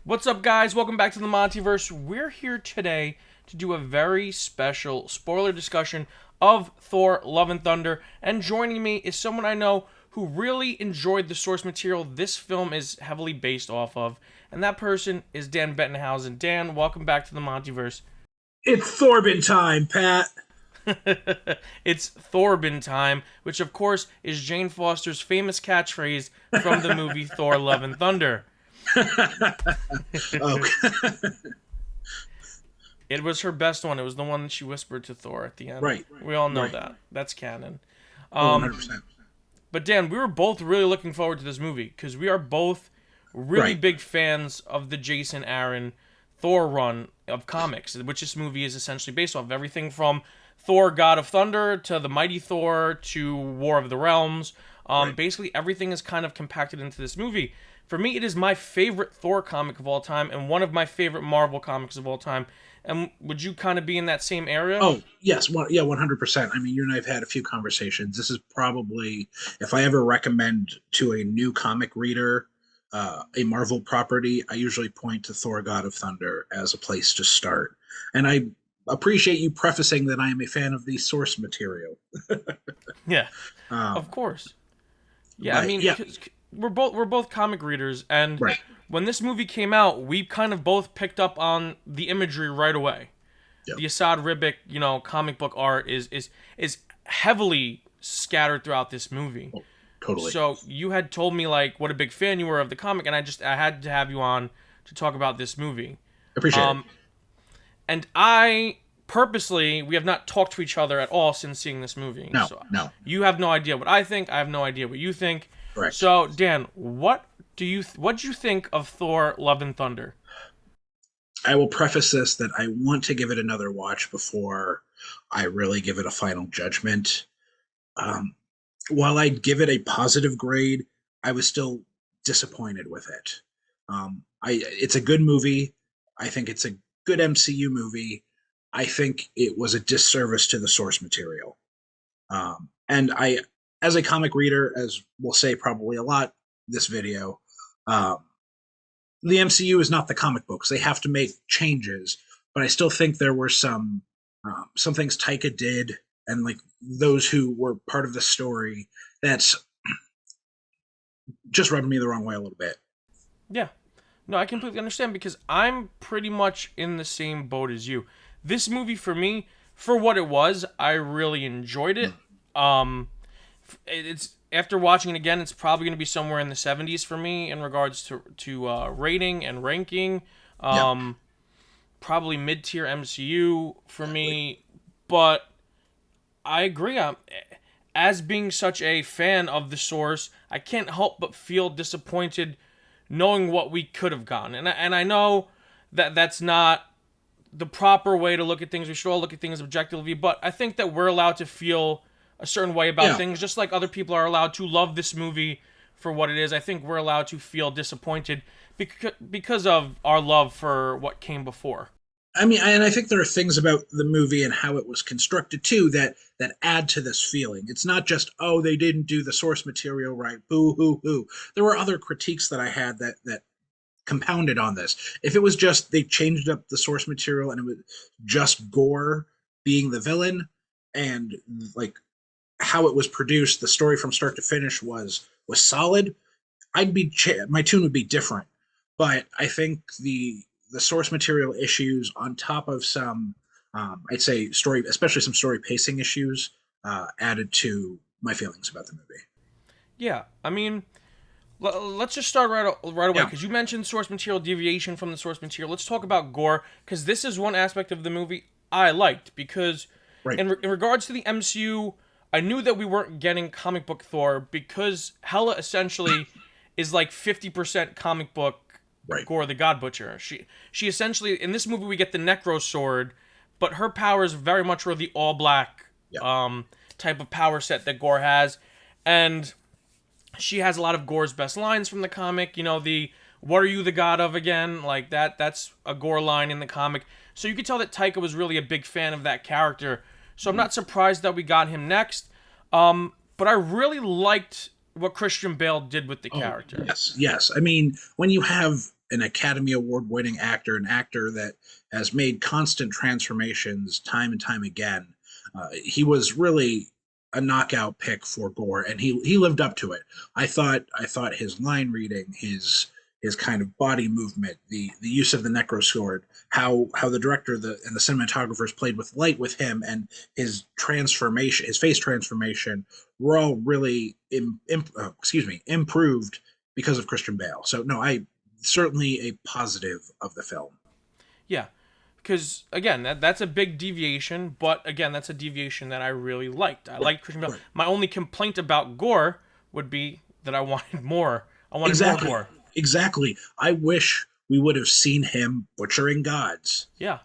What's up, guys? Welcome back to the MontyVerse. We're here today to do a very special spoiler discussion of Thor: Love and Thunder, and joining me is someone I know who really enjoyed the source material this film is heavily based off of, and that person is Dan Bettenhausen. Dan, welcome back to the MontyVerse. It's Thorbin time, Pat. It's Thorbin time, which of course is Jane Foster's famous catchphrase from the movie Thor: Love and Thunder. Okay. It was her best one. It was the one that she whispered to Thor at the end. Right. We all know Right. that. That's canon. 100%. But Dan, we were both really looking forward to this movie because we are both really Right. big fans of the Jason Aaron Thor run of comics, which this movie is essentially based off. Everything from Thor: God of Thunder to the Mighty Thor to War of the Realms. Right. Basically, everything is kind of compacted into this movie. For me, it is my favorite Thor comic of all time and one of my favorite Marvel comics of all time. And would you kind of be in that same area? Oh, yes. 100%. I mean, you and I have had a few conversations. This is probably, if I ever recommend to a new comic reader a Marvel property, I usually point to Thor: God of Thunder as a place to start. And I appreciate you prefacing that I am a fan of the source material. Yeah, Um, of course. Yeah, I but, mean, yeah. 'cause we're both comic readers, and Right. when this movie came out, we kind of both picked up on the imagery right away. Yep. The Assad Ribic, comic book art is heavily scattered throughout this movie. Oh, totally. So you had told me like what a big fan you were of the comic, and I had to have you on to talk about this movie. Appreciate it. And I purposely, we have not talked to each other at all since seeing this movie. No, So no. you have no idea what I think. I have no idea what you think. Correct. So Dan, what do you think of Thor: Love and Thunder? I will preface this that I want to give it another watch before I really give it a final judgment. Um, while I'd give it a positive grade, I was still disappointed with it. It's a good movie. I think it's a good MCU movie. I think it was a disservice to the source material. And I, as a comic reader, as we'll say probably a lot this video, the MCU is not the comic books. They have to make changes, but I still think there were some things Taika did, and like those who were part of the story, that's just rubbing me the wrong way a little bit. Yeah. No, I completely understand because I'm pretty much in the same boat as you. This movie for me, for what it was, I really enjoyed it. It's after watching it again, it's probably going to be somewhere in the 70s for me in regards to rating and ranking. Yeah. Probably mid-tier MCU for me, but I agree. As being such a fan of the source, I can't help but feel disappointed knowing what we could have gotten. And I know that that's not the proper way to look at things. We should all look at things objectively, but I think that we're allowed to feel a certain way about things, just like other people are allowed to love this movie for what it is. I think we're allowed to feel disappointed because of our love for what came before. I mean, and I think there are things about the movie and how it was constructed too that add to this feeling. It's not just, oh, they didn't do the source material right, boo hoo hoo. There were other critiques that I had that compounded on this. If it was just they changed up the source material and it was just Gorr being the villain, and like how it was produced, the story from start to finish was solid, my tune would be different. But I think the source material issues, on top of some, I'd say story, especially some story pacing issues, added to my feelings about the movie. Yeah, I mean, let's just start right away Yeah. because you mentioned source material deviation from the source material. Let's talk about Gorr because this is one aspect of the movie I liked because Right. in regards to the MCU, I knew that we weren't getting comic book Thor because Hela essentially is like 50% comic book Right. Gorr the God Butcher. She essentially, in this movie we get the Necro Sword, but her powers very much were the all black Yeah. type of power set that Gorr has, and she has a lot of Gorr's best lines from the comic. The "What are you the god of again?" like that's a Gorr line in the comic. So you could tell that Taika was really a big fan of that character. So I'm not surprised that we got him next. But I really liked what Christian Bale did with the character. Yes, yes. I mean, when you have an Academy Award winning actor, an actor that has made constant transformations time and time again. He was really a knockout pick for Gore, and he lived up to it. I thought his line reading, his kind of body movement, the use of the necro sword, how the director and the cinematographers played with light with him, and his transformation, his face transformation, were all really improved because of Christian Bale. So no, I certainly a positive of the film. Yeah, because again, that's a big deviation, but again, that's a deviation that I really liked. I liked Christian Bale. Right. My only complaint about Gore would be that I wanted more. I wanted Exactly. more Gore. Exactly. I wish we would have seen him butchering gods. Yeah,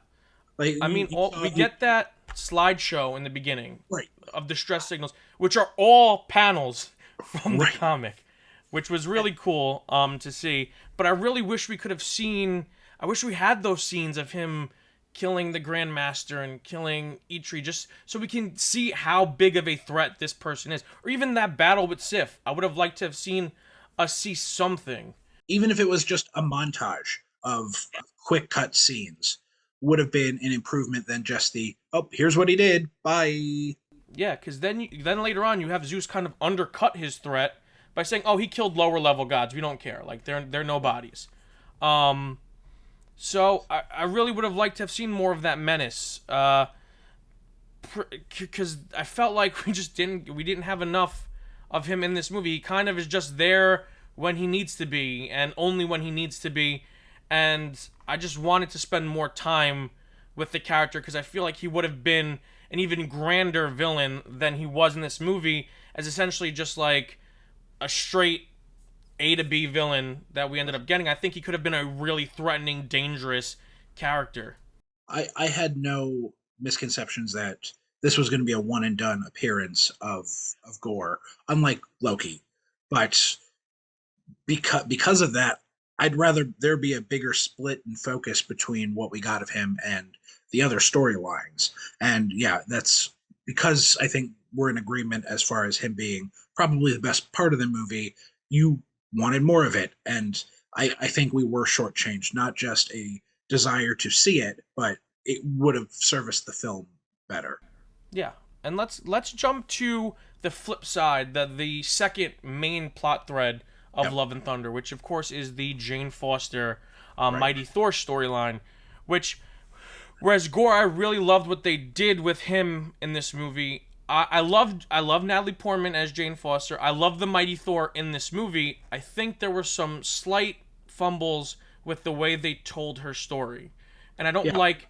Like I mean, we get that slideshow in the beginning right, of distress signals, which are all panels from the right. comic, which was really cool to see. But I really wish we could have seen. I wish we had those scenes of him killing the Grandmaster and killing Eitri, just so we can see how big of a threat this person is, or even that battle with Sif. I would have liked to have seen us see something. Even if it was just a montage of quick cut scenes, would have been an improvement than just the oh, here's what he did. Bye. Yeah, because then later on you have Zeus kind of undercut his threat by saying, "Oh, he killed lower level gods. We don't care. Like they're nobodies." So I really would have liked to have seen more of that menace. Because I felt like we didn't have enough of him in this movie. He kind of is just there when he needs to be, and only when he needs to be. And I just wanted to spend more time with the character because I feel like he would have been an even grander villain than he was in this movie, as essentially just like a straight A to B villain that we ended up getting. I think he could have been a really threatening, dangerous character. I had no misconceptions that this was going to be a one and done appearance of Gore, unlike Loki. But because of that, I'd rather there be a bigger split and focus between what we got of him and the other storylines. And yeah, that's because I think we're in agreement as far as him being probably the best part of the movie. You wanted more of it, and I think we were shortchanged. Not just a desire to see it, but it would have serviced the film better. Yeah, and let's jump to the flip side, the second main plot thread of Yep. Love and Thunder, which of course is the Jane Foster Right. Mighty Thor storyline, which whereas Gore, I really loved what they did with him in this movie. I loved Natalie Portman as Jane Foster. I love the Mighty Thor in this movie. I think there were some slight fumbles with the way they told her story, and I don't Yeah. like.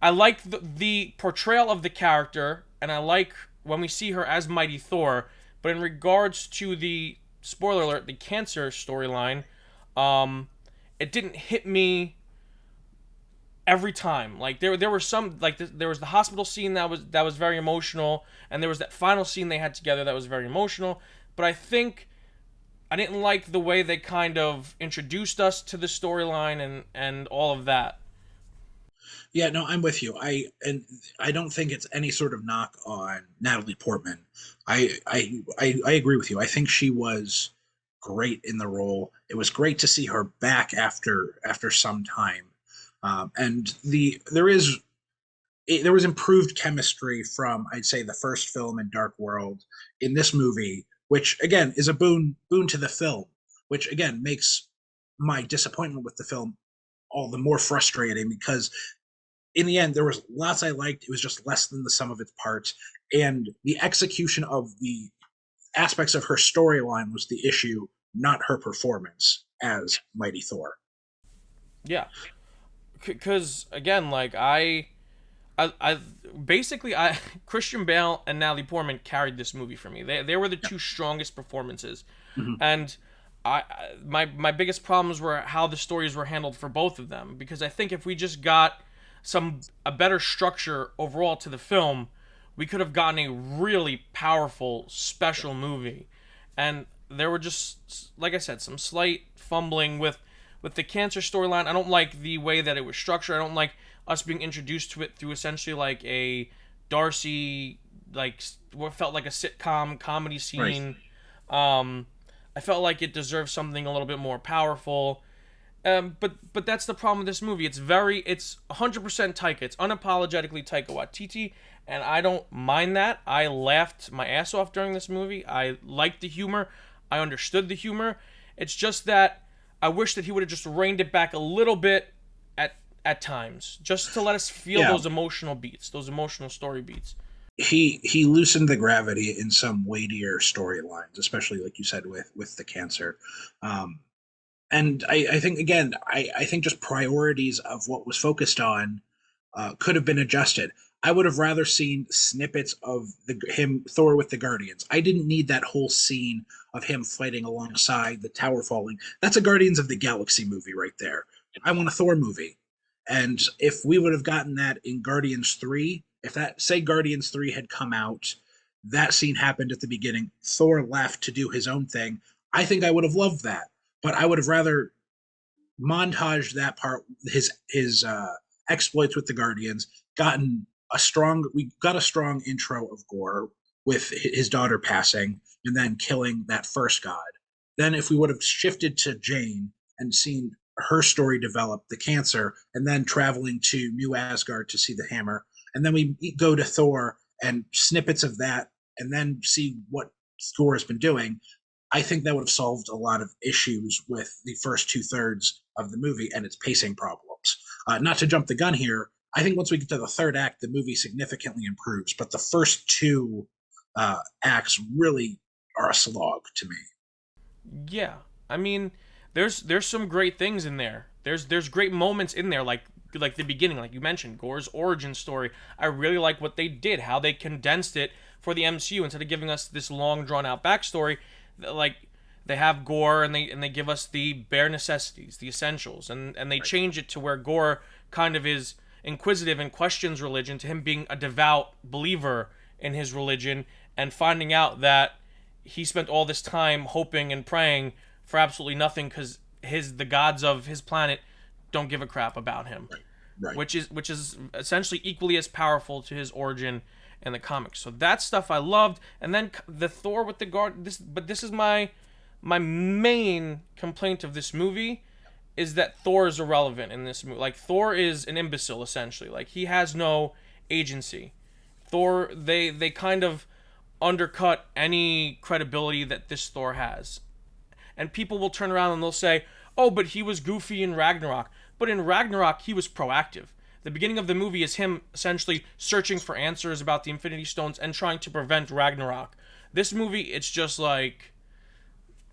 I like the portrayal of the character, and I like when we see her as Mighty Thor. But in regards to the spoiler alert, the cancer storyline, it didn't hit me every time. Like there were some like there was the hospital scene that was very emotional, and there was that final scene they had together that was very emotional. But I think I didn't like the way they kind of introduced us to the storyline and all of that. Yeah, no, I'm with you. I don't think it's any sort of knock on Natalie Portman. I agree with you. I think she was great in the role. It was great to see her back after some time. And there was improved chemistry from I'd say the first film in Dark World in this movie, which again is a boon to the film, which again makes my disappointment with the film all the more frustrating because in the end there was lots I liked. It was just less than the sum of its parts, and the execution of the aspects of her storyline was the issue, not her performance as Mighty Thor. Yeah, because again, like I basically I Christian Bale and Natalie Portman carried this movie for me. They were the two strongest performances, Mhm. and my biggest problems were how the stories were handled for both of them. Because I think if we just got a better structure overall to the film, we could have gotten a really powerful special movie. And there were just, like I said, some slight fumbling with the cancer storyline. I don't like the way that it was structured. I don't like us being introduced to it through essentially like a Darcy, like what felt like a sitcom comedy scene. I felt like it deserved something a little bit more powerful. But that's the problem with this movie. It's 100% Taika. It's unapologetically Taika Waititi, and I don't mind that. I laughed my ass off during this movie. I liked the humor. I understood the humor. It's just that I wish that he would have just reined it back a little bit at times, just to let us feel those emotional beats, those emotional story beats. He loosened the gravity in some weightier storylines, especially like you said with the cancer. And I think again, I think just priorities of what was focused on could have been adjusted. I would have rather seen snippets of Thor with the Guardians. I didn't need that whole scene of him fighting alongside the tower falling. That's a Guardians of the Galaxy movie right there. I want a Thor movie. And if we would have gotten that in Guardians 3, if that, say Guardians 3 had come out, that scene happened at the beginning, Thor left to do his own thing, I think I would have loved that. But I would have rather montaged that part, his exploits with the Guardians, we got a strong intro of Gorr with his daughter passing and then killing that first god. Then if we would have shifted to Jane and seen her story develop, the cancer, and then traveling to New Asgard to see the hammer, and then we go to Thor and snippets of that, and then see what Gorr has been doing, I think that would have solved a lot of issues with the first 2/3 of the movie and its pacing problems. Not to jump the gun here, I think once we get to the third act, the movie significantly improves, but the first two acts really are a slog to me. Yeah, I mean, there's some great things in there. There's great moments in there, like the beginning, like you mentioned, Gorr's origin story. I really like what they did, how they condensed it for the MCU instead of giving us this long drawn out backstory. Like they have Gorr and they give us the bare necessities, the essentials, and they change it to where Gorr kind of is inquisitive and questions religion, to him being a devout believer in his religion and finding out that he spent all this time hoping and praying for absolutely nothing because the gods of his planet don't give a crap about him. Right. Which is essentially equally as powerful to his origin in the comics. So that stuff I loved, and then the Thor with the guard. This is my main complaint of this movie, is that Thor is irrelevant in this movie. Like, Thor is an imbecile essentially. Like, he has no agency. Thor, they kind of undercut any credibility that this Thor has, and people will turn around and they'll say, "Oh, but he was goofy in Ragnarok." But in Ragnarok, he was proactive. The beginning of the movie is him essentially searching for answers about the Infinity Stones and trying to prevent Ragnarok. This movie, it's just like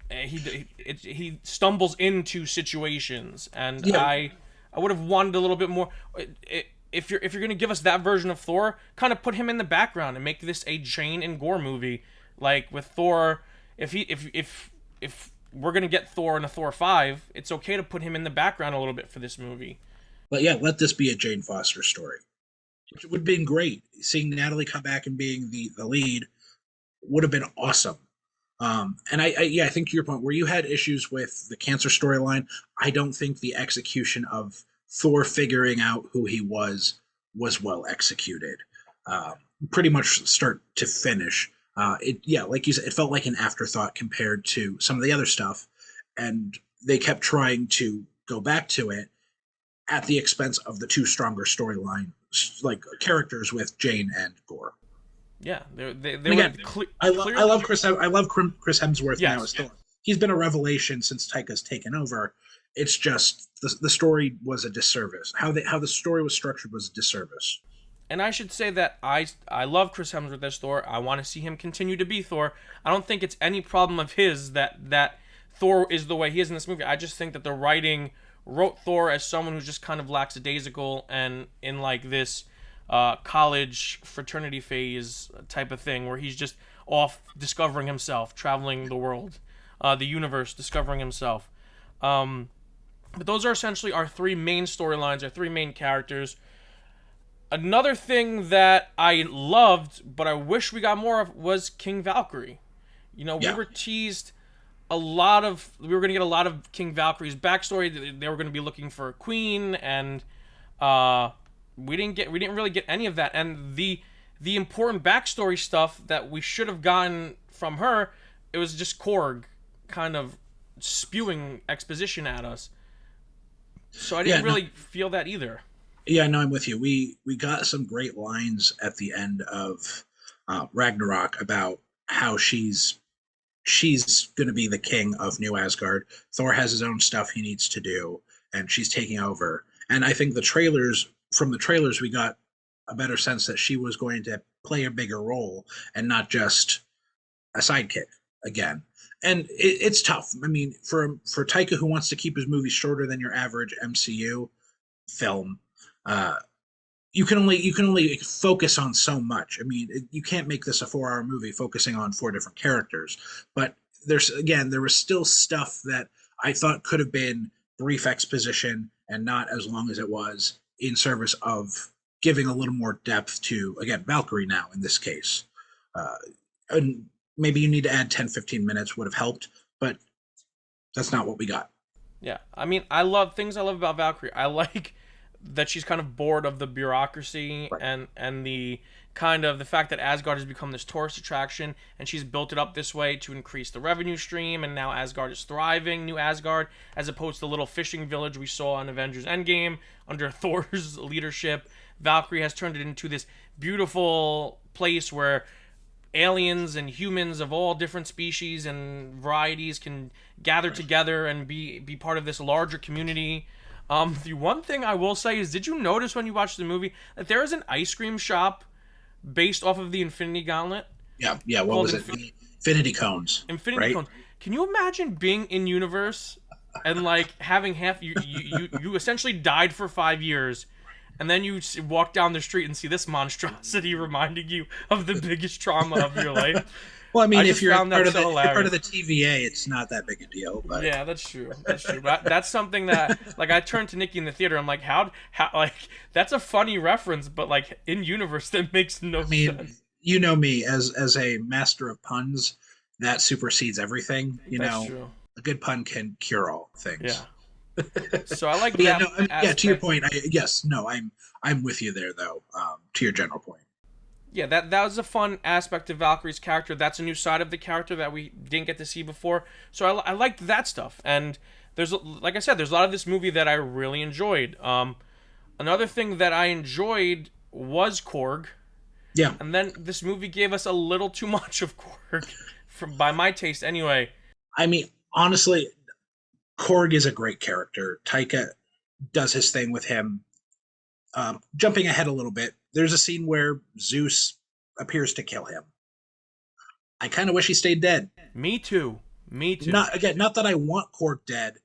he stumbles into situations, and yeah. I would have wanted a little bit more. If you're gonna give us that version of Thor, kind of put him in the background and make this a Jane and Gorr movie, like with Thor. If we're gonna get Thor in a Thor 5, it's okay to put him in the background a little bit for this movie. But yeah, let this be a Jane Foster story. It would have been great. Seeing Natalie come back and being the lead would have been awesome. And I think to your point, where you had issues with the cancer storyline, I don't think the execution of Thor figuring out who he was well executed. Pretty much start to finish. Like you said, it felt like an afterthought compared to some of the other stuff, and they kept trying to go back to it at the expense of the two stronger storyline like characters with Jane and Gorr. Yeah, they again, I love Chris Hemsworth now as Thor. He's been a revelation since Taika's taken over. It's just the story was a disservice. How the story was structured was a disservice. And I should say that I love Chris Hemsworth as Thor. I want to see him continue to be Thor. I don't think it's any problem of his that Thor is the way he is in this movie. I just think that the writing wrote Thor as someone who's just kind of lackadaisical and in like this college fraternity phase type of thing where he's just off discovering himself, traveling the world, the universe, discovering himself. But those are essentially our three main storylines, our three main characters. Another thing that I loved, but I wish we got more of, was King Valkyrie. We were teased we were going to get a lot of King Valkyrie's backstory. They were going to be looking for a queen, and we didn't really get any of that. And the important backstory stuff that we should have gotten from her, it was just Korg kind of spewing exposition at us. So I Yeah, didn't no, really feel that either. yeah, no, I'm with you. We got some great lines at the end of Ragnarok about how she's going to be the king of New Asgard. Thor has his own stuff he needs to do, and she's taking over. And I think from the trailers, we got a better sense that she was going to play a bigger role and not just a sidekick again. And it's tough. I mean, for Taika, who wants to keep his movies shorter than your average MCU film, uh, you can only focus on so much. I mean, you can't make this a 4 hour movie focusing on 4 different characters. But there was still stuff that I thought could have been brief exposition and not as long as it was in service of giving a little more depth to, again, Valkyrie now in this case. Uh, and maybe you need to add 10-15 minutes would have helped, but that's not what we got. Yeah, I mean, I love things I love about Valkyrie. I like that she's kind of bored of the bureaucracy Right. and the kind of the fact that Asgard has become this tourist attraction, and she's built it up this way to increase the revenue stream, and now Asgard is thriving, New Asgard, as opposed to the little fishing village we saw in Avengers Endgame under Thor's leadership. Valkyrie has turned it into this beautiful place where aliens and humans of all different species and varieties can gather together and be part of this larger community. The one thing I will say is, did you notice when you watched the movie that there is an ice cream shop based off of the Infinity Gauntlet Yeah, yeah. What called was it? The Infinity Cones, Infinity right? Cone? Can you imagine being in universe and like having you essentially died for 5 years, and then you walk down the street and see this monstrosity reminding you of the biggest trauma of your life? Well, I mean, I if just found that so if you're part hilarious. of the TVA, it's not that big a deal. But Yeah, that's true. That's true. But that's something that, like, I turned to Nikki in the theater. I'm like, how, like, that's a funny reference, but like in universe, that makes no I mean, sense. you know me as a master of puns, that supersedes everything. That's true. A good pun can cure all Yeah. things. So I like But yeah, that no, I mean, yeah. To your aspect. point, yes, no, I'm with you there though. To your general point. Yeah, that was a fun aspect of Valkyrie's character. That's a new side of the character that we didn't get to see before. So I liked that stuff. And like I said, there's a lot of this movie that I really enjoyed. Another thing that I enjoyed was Korg. Yeah, And then this movie gave us a little too much of Korg, by my taste anyway. I mean, honestly, Korg is a great character. Taika does his thing with him. Jumping ahead a little bit, there's a scene where Zeus appears to kill him. I kind of wish he stayed dead. Me too. Me too. Not that I want Korg dead,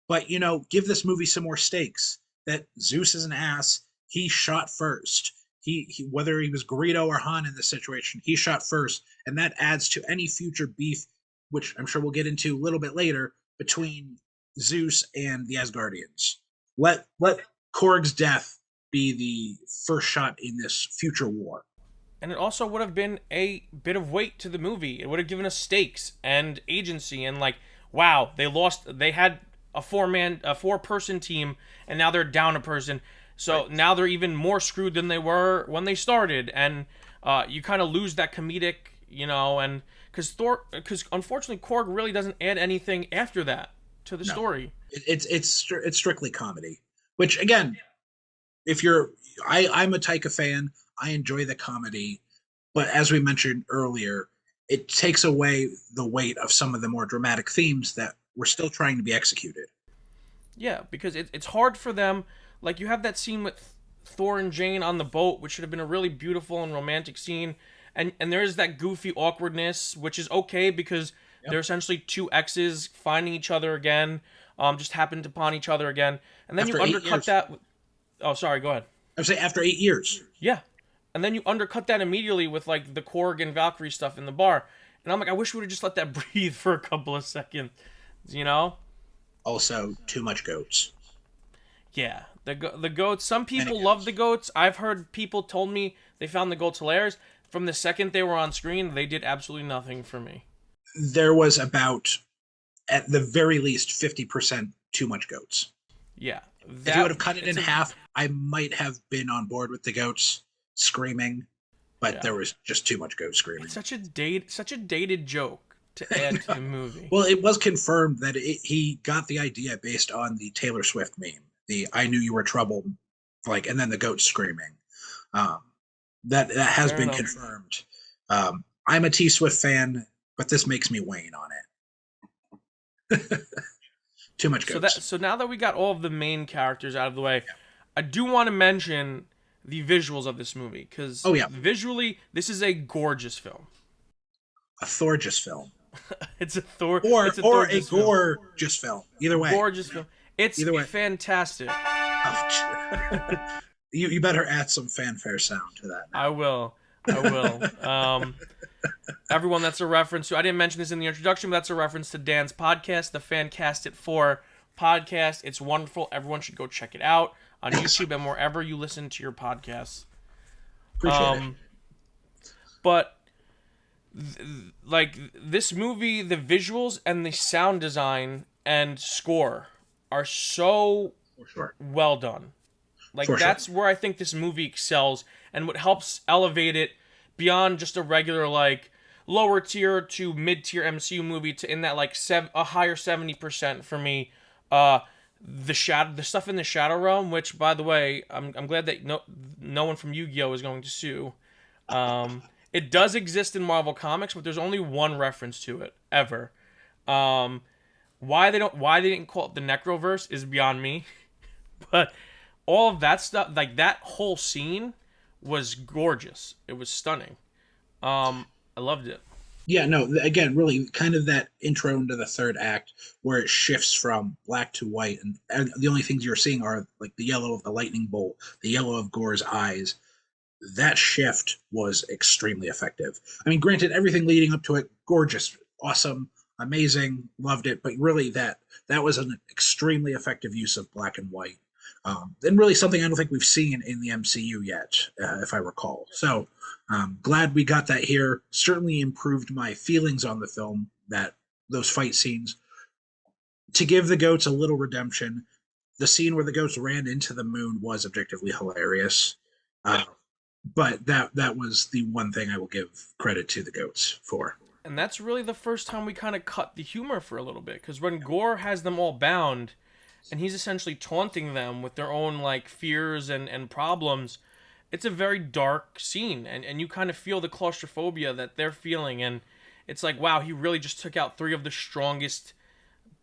but give this movie some more stakes. That Zeus is an ass. He shot first. He whether he was Greedo or Han in this situation, he shot first, and that adds to any future beef, which I'm sure we'll get into a little bit later, between Zeus and the Asgardians. Let Korg's death be the first shot in this future war. And it also would have been a bit of weight to the movie. It would have given us stakes and agency, and like, wow, they had a four-person team, and now they're down a person. So Right. now they're even more screwed than they were when they started, and you kind of lose that comedic, and because unfortunately Korg really doesn't add anything after that to the No, story. it's strictly comedy. Which again, if you're, I'm a Taika fan. I enjoy the comedy, but as we mentioned earlier, it takes away the weight of some of the more dramatic themes that were still trying to be executed. Yeah, because it's hard for them. Like, you have that scene with Thor and Jane on the boat, which should have been a really beautiful and romantic scene. And there is that goofy awkwardness, which is okay because Yep. they're essentially two exes finding each other again, just happened upon each other again. And then After you 8 undercut years. that. Oh, sorry, go ahead. I would say after 8 years. Yeah. And then you undercut that immediately with, like, the Korg and Valkyrie stuff in the bar. And I'm like, I wish we would have just let that breathe for a couple of seconds, you know? Also, too much goats. Yeah, the goats. Some Many people love goats. the goats. I've heard people told me they found the goats hilarious. From the second they were on screen, they did absolutely nothing for me. There was about, at the very least, 50% too much goats. Yeah, If you would have cut it in it's a- half, I might have been on board with the goats screaming, but Yeah. there was just too much goat screaming. It's such a dated joke to add to the movie. Well, it was confirmed that he got the idea based on the Taylor Swift meme, the "I knew you were trouble," like, and then the goat screaming. Um, that has Fair been enough. confirmed. I'm a T Swift fan, but this makes me wane on it. Too much goats. So now that we got all of the main characters out of the way, Yeah. I do want to mention the visuals of this movie because Oh yeah, visually this is a gorgeous film. a Thorgeous film, It's a Thor. or It's a or a gorgeous film. Gorgeous film. Either way, Gorgeous film. It's Either way. fantastic. Ouch. You better add some fanfare sound to that. Now. I will. Everyone, that's a reference to. I didn't mention this in the introduction, but that's a reference to Dan's podcast, the Fancast It 4 podcast. It's wonderful. Everyone should go check it out on YouTube and wherever you listen to your podcasts. Appreciate it. But like this movie, the visuals and the sound design and score are so For sure. well done. Like For that's sure. where I think this movie excels, and what helps elevate it beyond just a regular like lower tier to mid tier MCU movie to in that like a higher 70% for me. The stuff in the Shadow Realm, which by the way, I'm glad that no one from Yu-Gi-Oh is going to sue. It does exist in Marvel Comics, but there's only one reference to it ever. Why they didn't call it the Necroverse is beyond me. But all of that stuff, like that whole scene, was gorgeous. It was stunning. I loved it. Yeah, no, again, really kind of that intro into the third act where it shifts from black to white, and the only things you're seeing are like the yellow of the lightning bolt, the yellow of Gore's eyes. That shift was extremely effective. I mean, granted, everything leading up to it, gorgeous, awesome, amazing, loved it, but really that was an extremely effective use of black and white. And really something I don't think we've seen in the MCU yet, if I recall. So glad we got that here. Certainly improved my feelings on the film, that those fight scenes. To give the goats a little redemption, the scene where the goats ran into the moon was objectively hilarious. But that was the one thing I will give credit to the goats for. And that's really the first time we kind of cut the humor for a little bit, because when Gorr has them all bound, and he's essentially taunting them with their own like fears and problems, it's a very dark scene, and you kind of feel the claustrophobia that they're feeling, and it's like, wow, he really just took out three of the strongest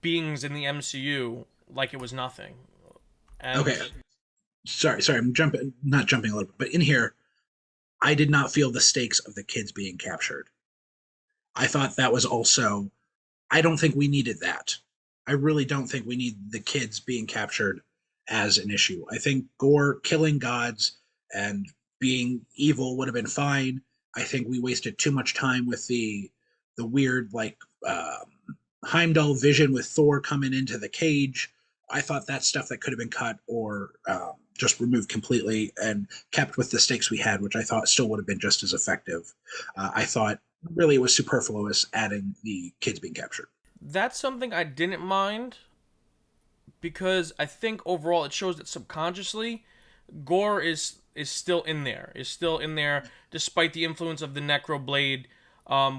beings in the MCU like it was nothing. And Okay, sorry, I'm not jumping a little bit, but in here, I did not feel the stakes of the kids being captured. I thought that was also, I don't think we needed that. I really don't think we need the kids being captured as an issue. I think Gorr killing gods and being evil would have been fine. I think we wasted too much time with the weird like Heimdall vision with Thor coming into the cage. I thought that stuff that could have been cut or just removed completely and kept with the stakes we had, which I thought still would have been just as effective. I thought really it was superfluous adding the kids being captured. that's something I didn't mind, because I think overall it shows that subconsciously Gorr is still in there, despite the influence of the Necroblade,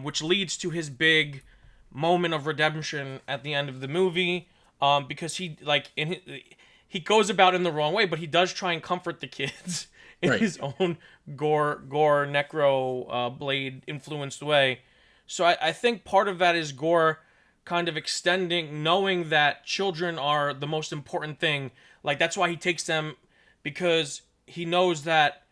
which leads to his big moment of redemption at the end of the movie, because he goes about in the wrong way, but he does try and comfort the kids in Right. his own Gorr Necro Blade influenced way. So I think part of that is Gorr kind of extending, knowing that children are the most important thing. Like that's why he takes them, because he knows that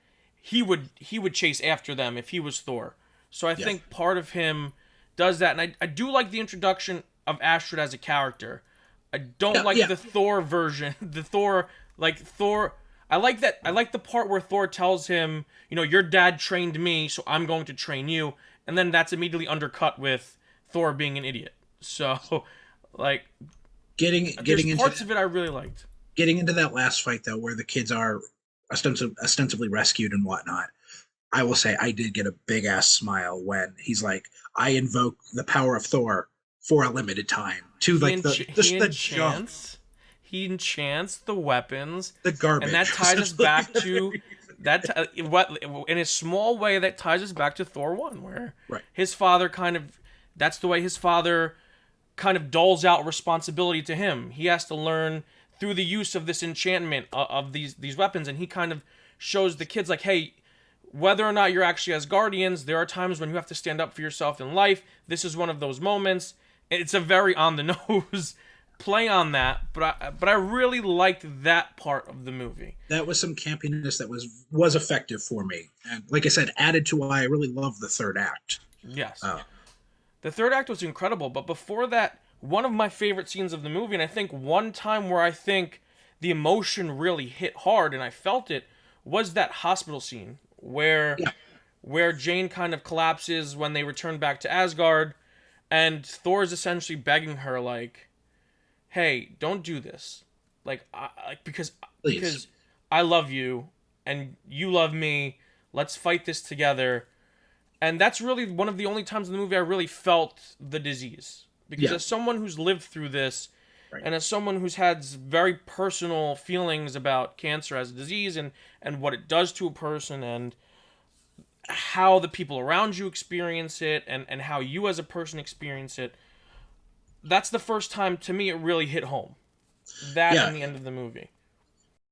he would chase after them if he was Thor. So I think part of him does that, and I do like the introduction of Astrid as a character. I don't like the Thor version. I like that. I like the part where Thor tells him, your dad trained me, so I'm going to train you, and then that's immediately undercut with Thor being an idiot. So, like, Getting into parts of it I really liked. getting into that last fight though, where the kids are ostensibly rescued and whatnot. I will say I did get a big ass smile when he's like, "I invoke the power of Thor for a limited time." To like the jump, He enchants the weapons, the garbage, and that ties us back to that. What in a small way that ties us back to Thor 1, where his father that's the way his father kind of doles out responsibility to him. He has to learn through the use of this enchantment of these weapons, and he kind of shows the kids like, hey, whether or not you're actually as guardians, there are times when you have to stand up for yourself in life. This is one of those moments. It's a very on the nose play on that, but I really liked that part of the movie. That was some campiness that was effective for me, and like I said, added to why I really love the third act. Yes, the third act was incredible, but before that, one of my favorite scenes of the movie, and I think one time where I think the emotion really hit hard and I felt it, was that hospital scene where Jane kind of collapses when they return back to Asgard, and Thor is essentially begging her like, hey, don't do this. Because I love you and you love me. Let's fight this together. And that's really one of the only times in the movie I really felt the disease. Because as someone who's lived through this, and as someone who's had very personal feelings about cancer as a disease and what it does to a person and how the people around you experience it and how you as a person experience it, that's the first time to me it really hit home. That and the end of the movie.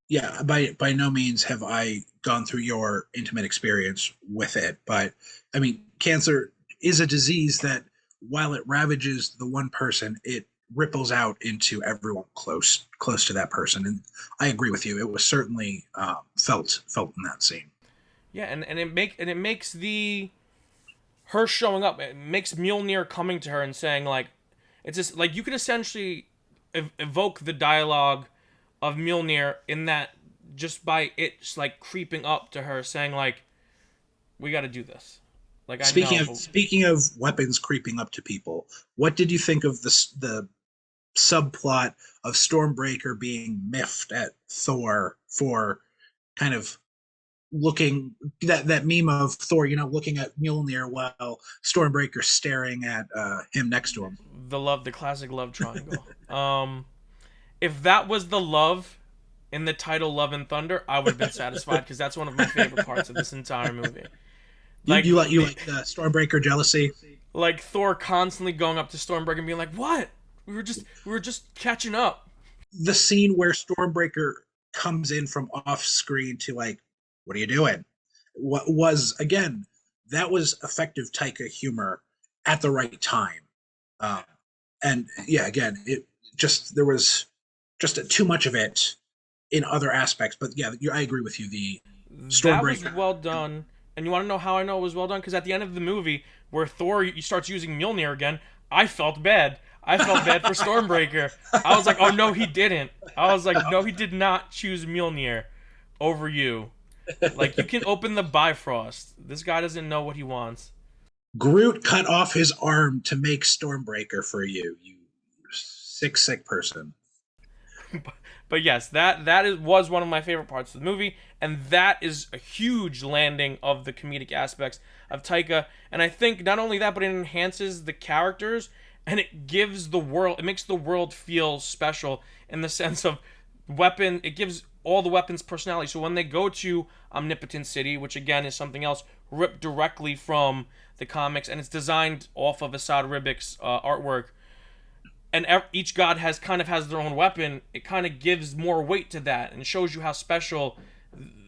Yeah, by no means have I gone through your intimate experience with it, but I mean, cancer is a disease that while it ravages the one person, it ripples out into everyone close to that person. And I agree with you. It was certainly felt in that scene. Yeah, and it makes her showing up. It makes Mjolnir coming to her and saying like, it's just like you can essentially evoke the dialogue of Mjolnir in that just by it just like creeping up to her saying like, we got to do this. Like speaking of weapons creeping up to people, what did you think of the subplot of Stormbreaker being miffed at Thor for kind of looking that meme of Thor, looking at Mjolnir while Stormbreaker staring at him next to him. The classic love triangle. If that was the love in the title Love and Thunder, I would have been satisfied because that's one of my favorite parts of this entire movie. Like you like Stormbreaker jealousy? Like Thor constantly going up to Stormbreaker and being like, "What? We were just catching up." The scene where Stormbreaker comes in from off screen to like, "What are you doing?" What was again? That was effective Taika humor at the right time. And yeah, again, there was just too much of it in other aspects. But yeah, I agree with you. The Stormbreaker, that was well done. And you want to know how I know it was well done? Because at the end of the movie, where Thor starts using Mjolnir again, I felt bad. I felt bad for Stormbreaker. I was like, oh no, he didn't. I was like, no, he did not choose Mjolnir over you. Like, you can open the Bifrost. This guy doesn't know what he wants. Groot cut off his arm to make Stormbreaker for you, you sick person. But yes, was one of my favorite parts of the movie, and that is a huge landing of the comedic aspects of Taika. And I think not only that, but it enhances the characters, and it makes the world feel special in the sense of weapon. It gives all the weapons personality. So when they go to Omnipotent City, which again is something else ripped directly from the comics, and it's designed off of Asad Ribic's artwork, and each god has their own weapon, it kind of gives more weight to that and shows you how special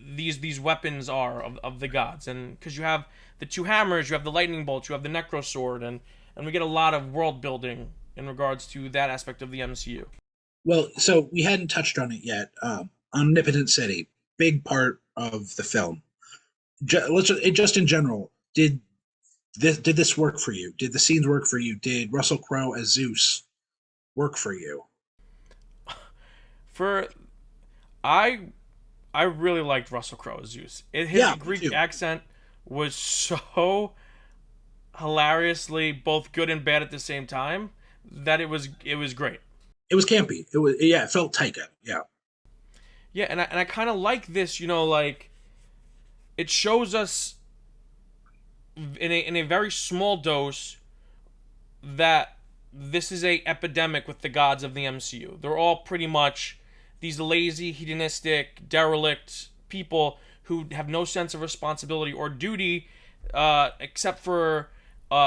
these weapons are of the gods. And because you have the two hammers, you have the lightning bolt, you have the necro sword, and we get a lot of world building in regards to that aspect of the MCU. Well, so we hadn't touched on it yet. Omnipotent City, big part of the film. Just in general, did this work for you? Did the scenes work for you? Did Russel Crowe as Zeus work for you? I really liked Russell Crowe as Zeus. His Greek accent was so hilariously both good and bad at the same time that it was great. It was campy. It felt Taika. Yeah. Yeah, and I kind of like this, like it shows us in a very small dose that this is a epidemic with the gods of the MCU. They're all pretty much these lazy, hedonistic, derelict people who have no sense of responsibility or duty, except for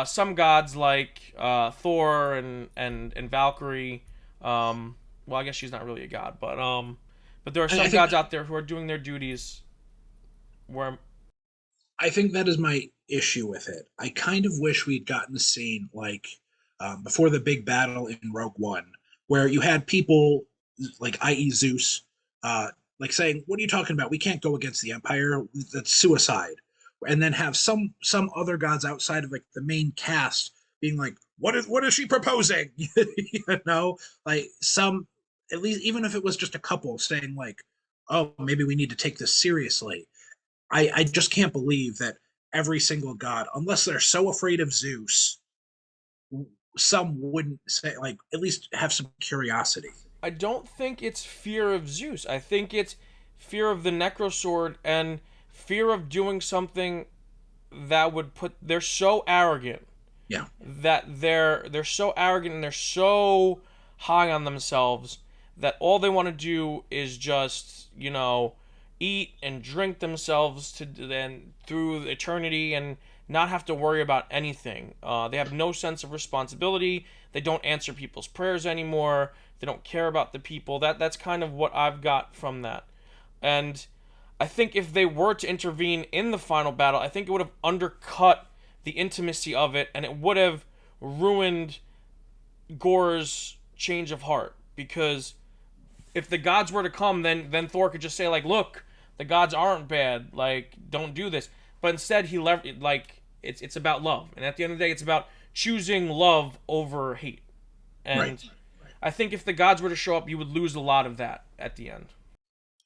some gods like Thor and Valkyrie, Well, I guess she's not really a god, but there are I some think gods out there who are doing their duties. Where I think that is my issue with it. I kind of wish we'd gotten a scene like before the big battle in Rogue One, where you had people like, i.e., Zeus, like saying, "What are you talking about? We can't go against the Empire. That's suicide." And then have some other gods outside of like the main cast being like, what is she proposing?" You know, like some, at least even if it was just a couple saying like, "Oh, maybe we need to take this seriously." I just can't believe that every single god, unless they're so afraid of Zeus, some wouldn't say, like, at least have some curiosity. I don't think it's fear of Zeus. I think it's fear of the Necrosword and fear of doing something that would put. They're so arrogant Yeah, that they're so arrogant and they're so high on themselves that all they want to do is just eat and drink themselves to then through eternity and not have to worry about anything. They have no sense of responsibility. They don't answer people's prayers anymore. They don't care about the people. That's kind of what I've got from that. And I think if they were to intervene in the final battle, I think it would have undercut the intimacy of it, and it would have ruined Gorr's change of heart. Because if the gods were to come, then Thor could just say like, "Look, the gods aren't bad. Like, don't do this." But instead, it's about love, and at the end of the day, it's about choosing love over hate. And right. I think if the gods were to show up, you would lose a lot of that at the end.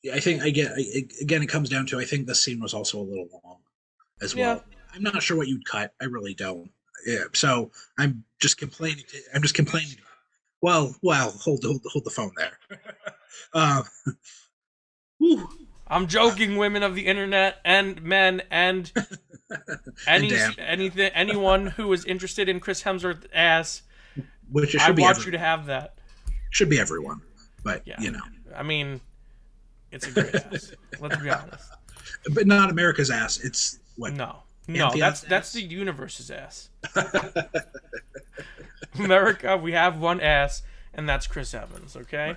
Yeah, I think again, it comes down to, I think the scene was also a little long as Yeah. well. I'm not sure what you'd cut. I really don't. Yeah, so I'm just complaining. I'm just complaining. Well, hold the phone there. uh, whew, I'm joking, women of the internet and men and and damn, anyone who is interested in Chris Hemsworth's ass. which it I should be want you to have that. should be everyone, but Yeah. you know, I mean, it's a great ass. Let's be honest. but not America's ass. It's what? No, Pantheon's that's ass? the universe's ass. America, we have one ass, and that's Chris Evans. Okay.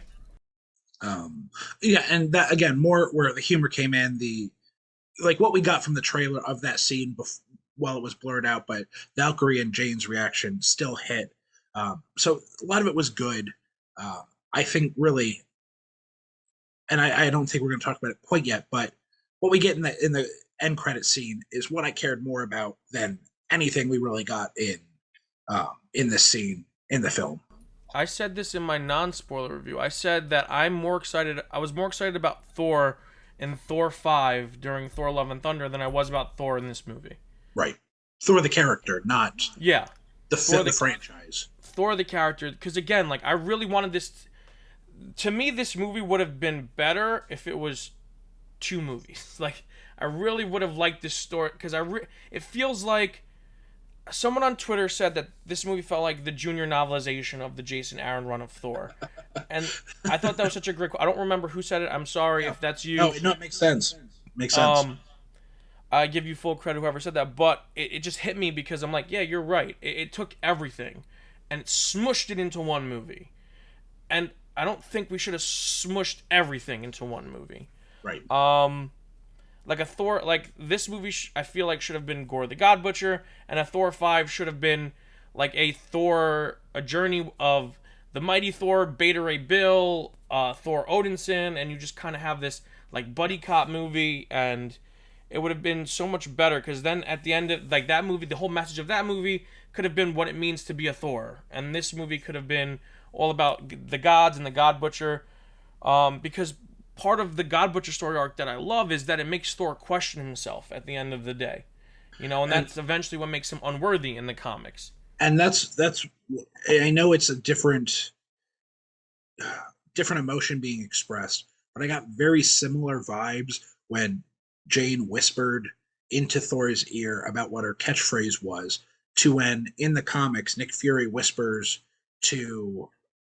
Um, yeah, and that again, more where the humor came in, the like what we got from the trailer of that scene while it was blurred out, but Valkyrie and Jane's reaction still hit. So a lot of it was good. Uh, I think really, and I don't think we're going to talk about it quite yet, but what we get in the end credit scene is what I cared more about than anything we really got in this scene in the film. I said this in my non-spoiler review. I said that I was more excited about Thor in Thor 5 during Thor Love and Thunder than I was about Thor in this movie. Right, Thor the character, not Yeah. the franchise. Thor the character, because again, like I really wanted this. To me, this movie would have been better if it was two movies. Like I really would have liked this story because it feels like someone on Twitter said that this movie felt like the junior novelization of the Jason Aaron run of Thor, and I thought that was such a great. I don't remember who said it. I'm sorry if that's you. No, it makes sense. Makes sense. I give you full credit whoever said that, but it just hit me because I'm like, yeah, you're right. It took everything, and it smushed it into one movie, and I don't think we should have smushed everything into one movie. Right. Like a Thor, like this movie, I feel like should have been Gorr the God Butcher, and a Thor 5 should have been like a journey of the Mighty Thor, Beta Ray Bill, Thor Odinson, and you just kind of have this like buddy cop movie, and it would have been so much better because then at the end of like that movie, the whole message of that movie could have been what it means to be a Thor, and this movie could have been all about the gods and the God Butcher, because part of the God Butcher story arc that I love is that it makes Thor question himself at the end of the day, and that's eventually what makes him unworthy in the comics. And that's I know it's a different emotion being expressed, but I got very similar vibes when Jane whispered into Thor's ear about what her catchphrase was to when in the comics Nick Fury whispers to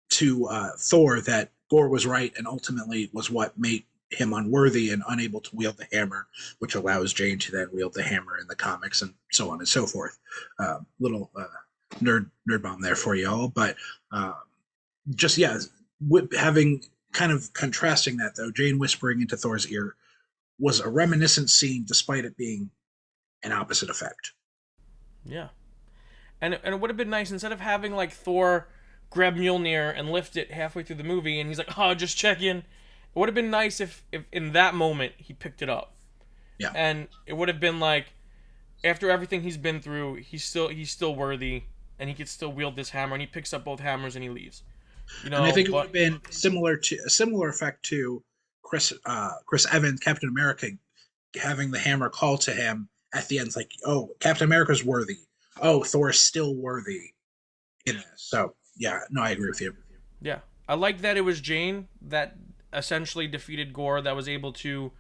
Thor that Gorr was right and ultimately was what made him unworthy and unable to wield the hammer, which allows Jane to then wield the hammer in the comics and so on and so forth. Little nerd bomb there for y'all, but just yeah, having kind of contrasting that though, Jane whispering into Thor's ear was a reminiscent scene, despite it being an opposite effect. Yeah. And it would have been nice, instead of having like Thor grab Mjolnir and lift it halfway through the movie, and he's like, "Oh, just check in." It would have been nice if in that moment he picked it up, Yeah, and it would have been like, after everything he's been through, he's still worthy, and he could still wield this hammer, and he picks up both hammers and he leaves. You and I know, think it would but have been similar to a similar effect to Chris Evans, Captain America, having the hammer call to him at the end. It's like, oh, Captain America's worthy. Oh, Thor is still worthy in this. So yeah, no, I agree with you. yeah, I like that it was Jane that essentially defeated Gorr, that was able to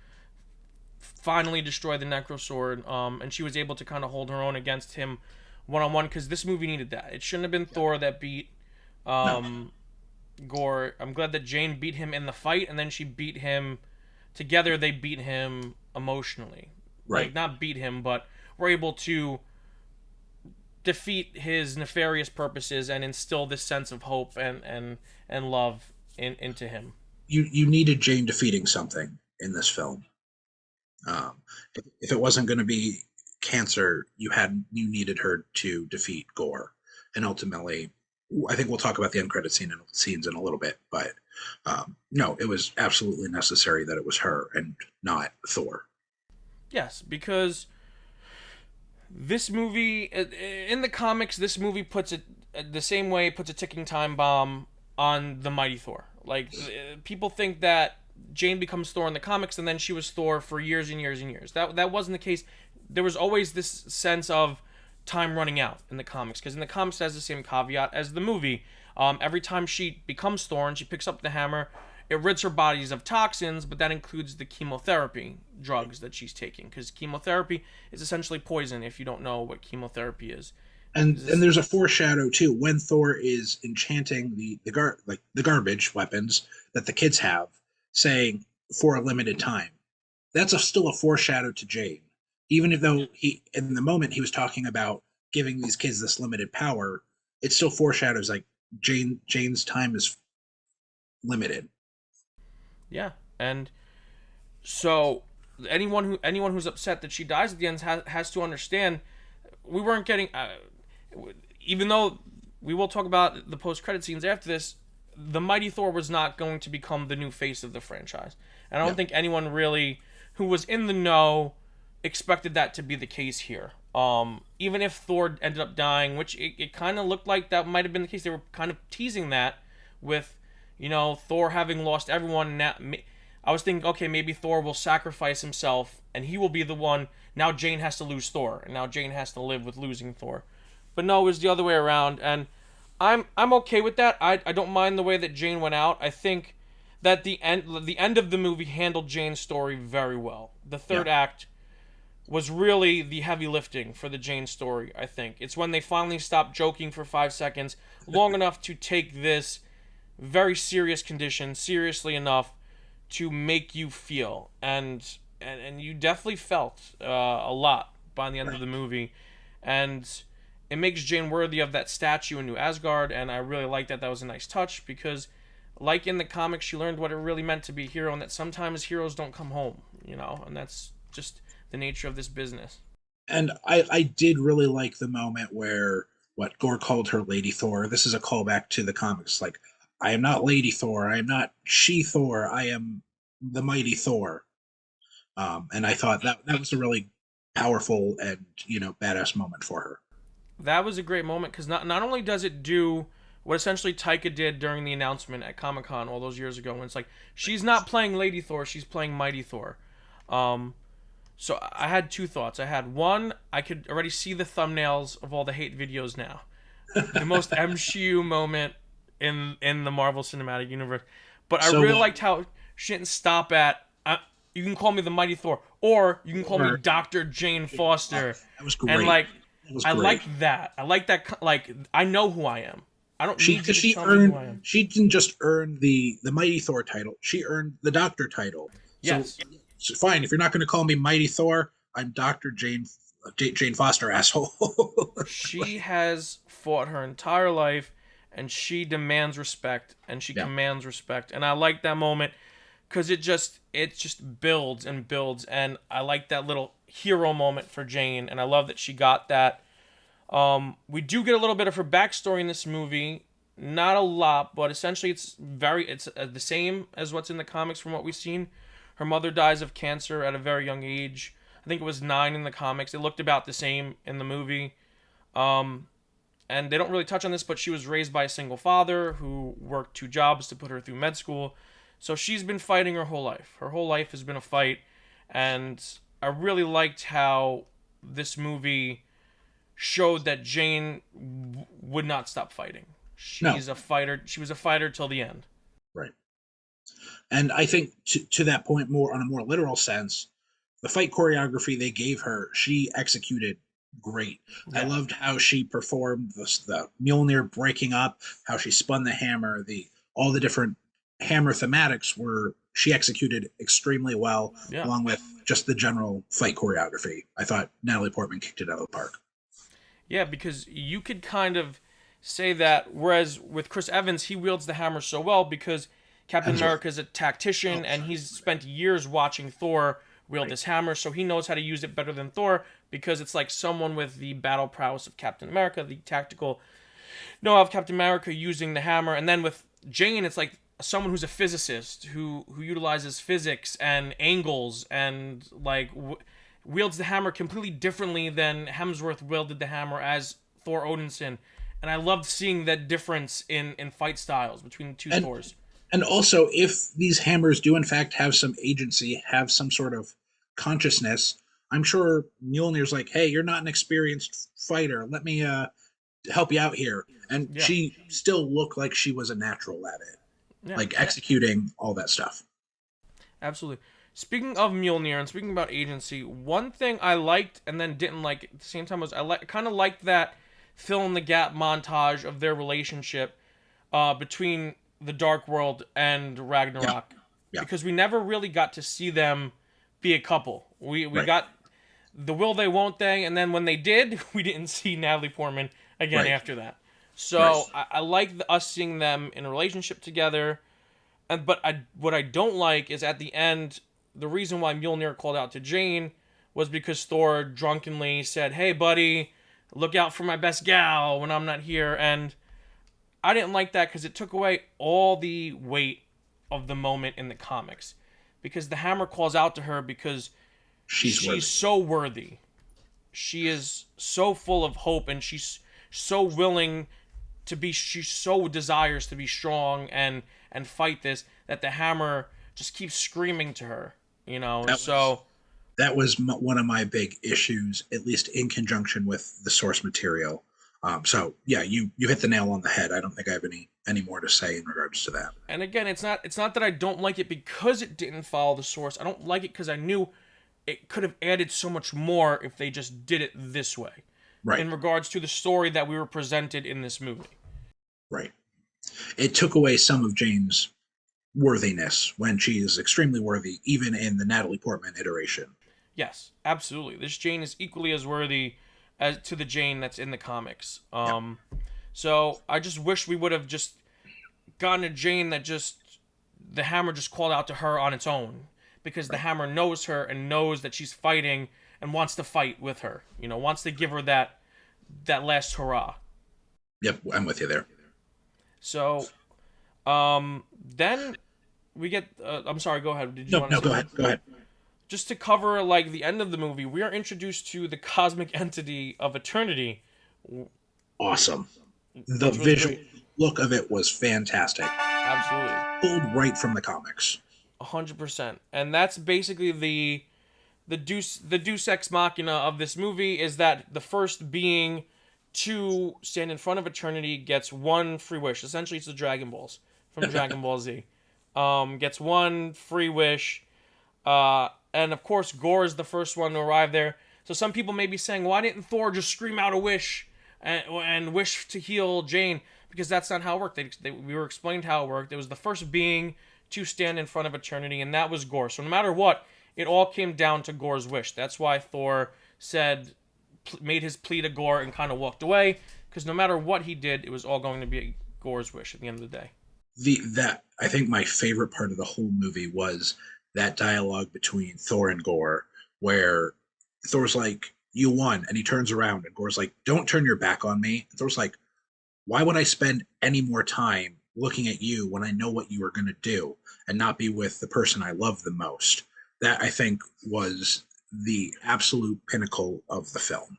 finally destroy the Necro Sword, and she was able to kind of hold her own against him one on one, because this movie needed that. It shouldn't have been Thor that beat No, Gorr. I'm glad that Jane beat him in the fight, and then she beat him together. They beat him emotionally, right. like not beat him, but were able to defeat his nefarious purposes and instill this sense of hope and love into him. You needed Jane defeating something in this film. If it wasn't going to be cancer, you needed her to defeat Gorr, and ultimately, I think we'll talk about the end credit scenes in a little bit. But no, it was absolutely necessary that it was her and not Thor. Yes, because this movie, in the comics, this movie puts it the same way, puts a ticking time bomb on the Mighty Thor. Like, people think that Jane becomes Thor in the comics, and then she was Thor for years and years and years. That wasn't the case. There was always this sense of time running out in the comics, because in the comics it has the same caveat as the movie. Every time she becomes Thor and she picks up the hammer, it rids her bodies of toxins, but that includes the chemotherapy drugs that she's taking, because chemotherapy is essentially poison, if you don't know what chemotherapy is. And there's a foreshadow too when Thor is enchanting the garbage weapons that the kids have, saying for a limited time. That's still a foreshadow to Jane, even if though he in the moment he was talking about giving these kids this limited power, it still foreshadows like Jane's time is limited. Yeah, and so anyone who's upset that she dies at the end has to understand, we weren't getting, even though we will talk about the post credit scenes after this, the Mighty Thor was not going to become the new face of the franchise, and I don't think anyone really who was in the know expected that to be the case here. Even if Thor ended up dying, which it kind of looked like that might have been the case, they were kind of teasing that with, Thor having lost everyone. Now, I was thinking, okay, maybe Thor will sacrifice himself, and he will be the one. Now Jane has to lose Thor, and now Jane has to live with losing Thor. But no, it was the other way around, and I'm okay with that. I don't mind the way that Jane went out. I think that the end of the movie handled Jane's story very well. The third act was really the heavy lifting for the Jane story, I think. It's when they finally stopped joking for 5 seconds, long enough to take this very serious condition seriously enough to make you feel. And you definitely felt a lot by the end of the movie. And it makes Jane worthy of that statue in New Asgard, and I really like that. That was a nice touch, because like in the comics, she learned what it really meant to be a hero, and that sometimes heroes don't come home, and that's just the nature of this business. And I did really like the moment where what Gore called her Lady Thor. This is a callback to the comics. Like, I am not Lady Thor. I am not She Thor. I am the Mighty Thor. And I thought that was a really powerful and badass moment for her. That was a great moment, because not only does it do what essentially Taika did during the announcement at Comic-Con all those years ago, when it's like, she's not playing Lady Thor, she's playing Mighty Thor. So I had two thoughts. I had one, I could already see the thumbnails of all the hate videos now. The most MCU moment in the Marvel Cinematic Universe. But I really liked how she didn't stop at, you can call me the Mighty Thor, or you can call me Dr. Jane Foster. That was great. And like, I great. like that. I like that. Like, I know who I am. I don't need you to tell me who I am. She didn't just earn the Mighty Thor title. She earned the Doctor title. Yes. So fine. If you're not going to call me Mighty Thor, I'm Dr. Jane Foster, asshole. She has fought her entire life, and she demands respect, and she Yeah. commands respect. And I like that moment because it just builds and builds, and I like that little hero moment for Jane, and I love that she got that. We do get a little bit of her backstory in this movie, not a lot, but essentially it's the same as what's in the comics from what we've seen. Her mother dies of cancer at a very young age. I think it was 9 in the comics. It looked about the same in the movie. And they don't really touch on this, but she was raised by a single father who worked 2 jobs to put her through med school. So she's been fighting her whole life. Her whole life has been a fight. And I really liked how this movie showed that Jane would not stop fighting. She's a fighter. She was a fighter till the end. Right. And I think to that point, more on a more literal sense, the fight choreography they gave her, she executed great. Yeah. I loved how she performed the Mjolnir breaking up, how she spun the hammer, all the different hammer thematics she executed extremely well, along with just the general fight choreography. I thought Natalie Portman kicked it out of the park. Yeah, because you could kind of say that, whereas with Chris Evans, he wields the hammer so well because Captain America is a tactician, and he's spent years watching Thor wield this hammer, so he knows how to use it better than Thor, because it's like someone with the battle prowess of Captain America, the tactical know of Captain America using the hammer. And then with Jane, it's like someone who's a physicist who utilizes physics and angles and like wields the hammer completely differently than Hemsworth wielded the hammer as Thor Odinson. And I loved seeing that difference in fight styles between the two Thors. And also, if these hammers do in fact have some agency, have some sort of consciousness, I'm sure Mjolnir's like, hey, you're not an experienced fighter. Let me help you out here. And she still looked like she was a natural at it, like executing all that stuff. Absolutely. Speaking of Mjolnir and speaking about agency, one thing I liked and then didn't like at the same time was I kind of liked that fill-in-the-gap montage of their relationship between the Dark World and Ragnarok. Yeah. Because we never really got to see them be a couple. We got the will they, won't they, and then when they did, we didn't see Natalie Portman again after that. So I like us seeing them in a relationship together. But what I don't like is at the end, the reason why Mjolnir called out to Jane was because Thor drunkenly said, hey, buddy, look out for my best gal when I'm not here. And I didn't like that because it took away all the weight of the moment in the comics. Because the hammer calls out to her because she's so worthy. She is so full of hope, and she's so willing to be, she so desires to be strong and fight this, that the hammer just keeps screaming to her, you know. That was one of my big issues, at least in conjunction with the source material. So yeah, you hit the nail on the head. I don't think I have any more to say in regards to that. And again, it's not that I don't like it because it didn't follow the source. I don't like it because I knew it could have added so much more if they just did it this way. Right. In regards to the story that we were presented in this movie. Right. It took away some of Jane's worthiness when she is extremely worthy, even in the Natalie Portman iteration. Yes, absolutely. This Jane is equally as worthy as to the Jane that's in the comics. So I just wish we would have just gotten a Jane that just the hammer just called out to her on its own, because the hammer knows her and knows that she's fighting and wants to fight with her. You know, wants to give her that last hurrah. Yep, I'm with you there. So, then we get. I'm sorry. Go ahead. Did you want to? No, go ahead. Go ahead. Just to cover like the end of the movie, we are introduced to the cosmic entity of Eternity. Awesome. The visual look of it was fantastic. Absolutely. Pulled right from the comics. 100%. And that's basically the Deus Ex Machina of this movie, is that the first being to stand in front of Eternity gets one free wish. Essentially, it's the Dragon Balls from Dragon Ball Z. Gets one free wish. And of course, Gorr is the first one to arrive there. So some people may be saying, why didn't Thor just scream out a wish and wish to heal Jane? Because that's not how it worked. We were explained how it worked. It was the first being to stand in front of Eternity, and that was Gorr. So no matter what, it all came down to Gorr's wish. That's why Thor made his plea to Gorr and kind of walked away, because no matter what he did, it was all going to be Gore's wish at the end of the day. That I think my favorite part of the whole movie was that dialogue between Thor and Gorr, where Thor's like, "You won," and he turns around, and Gore's like, "Don't turn your back on me." And Thor's like, "Why would I spend any more time looking at you when I know what you are going to do and not be with the person I love the most?" That I think was the absolute pinnacle of the film.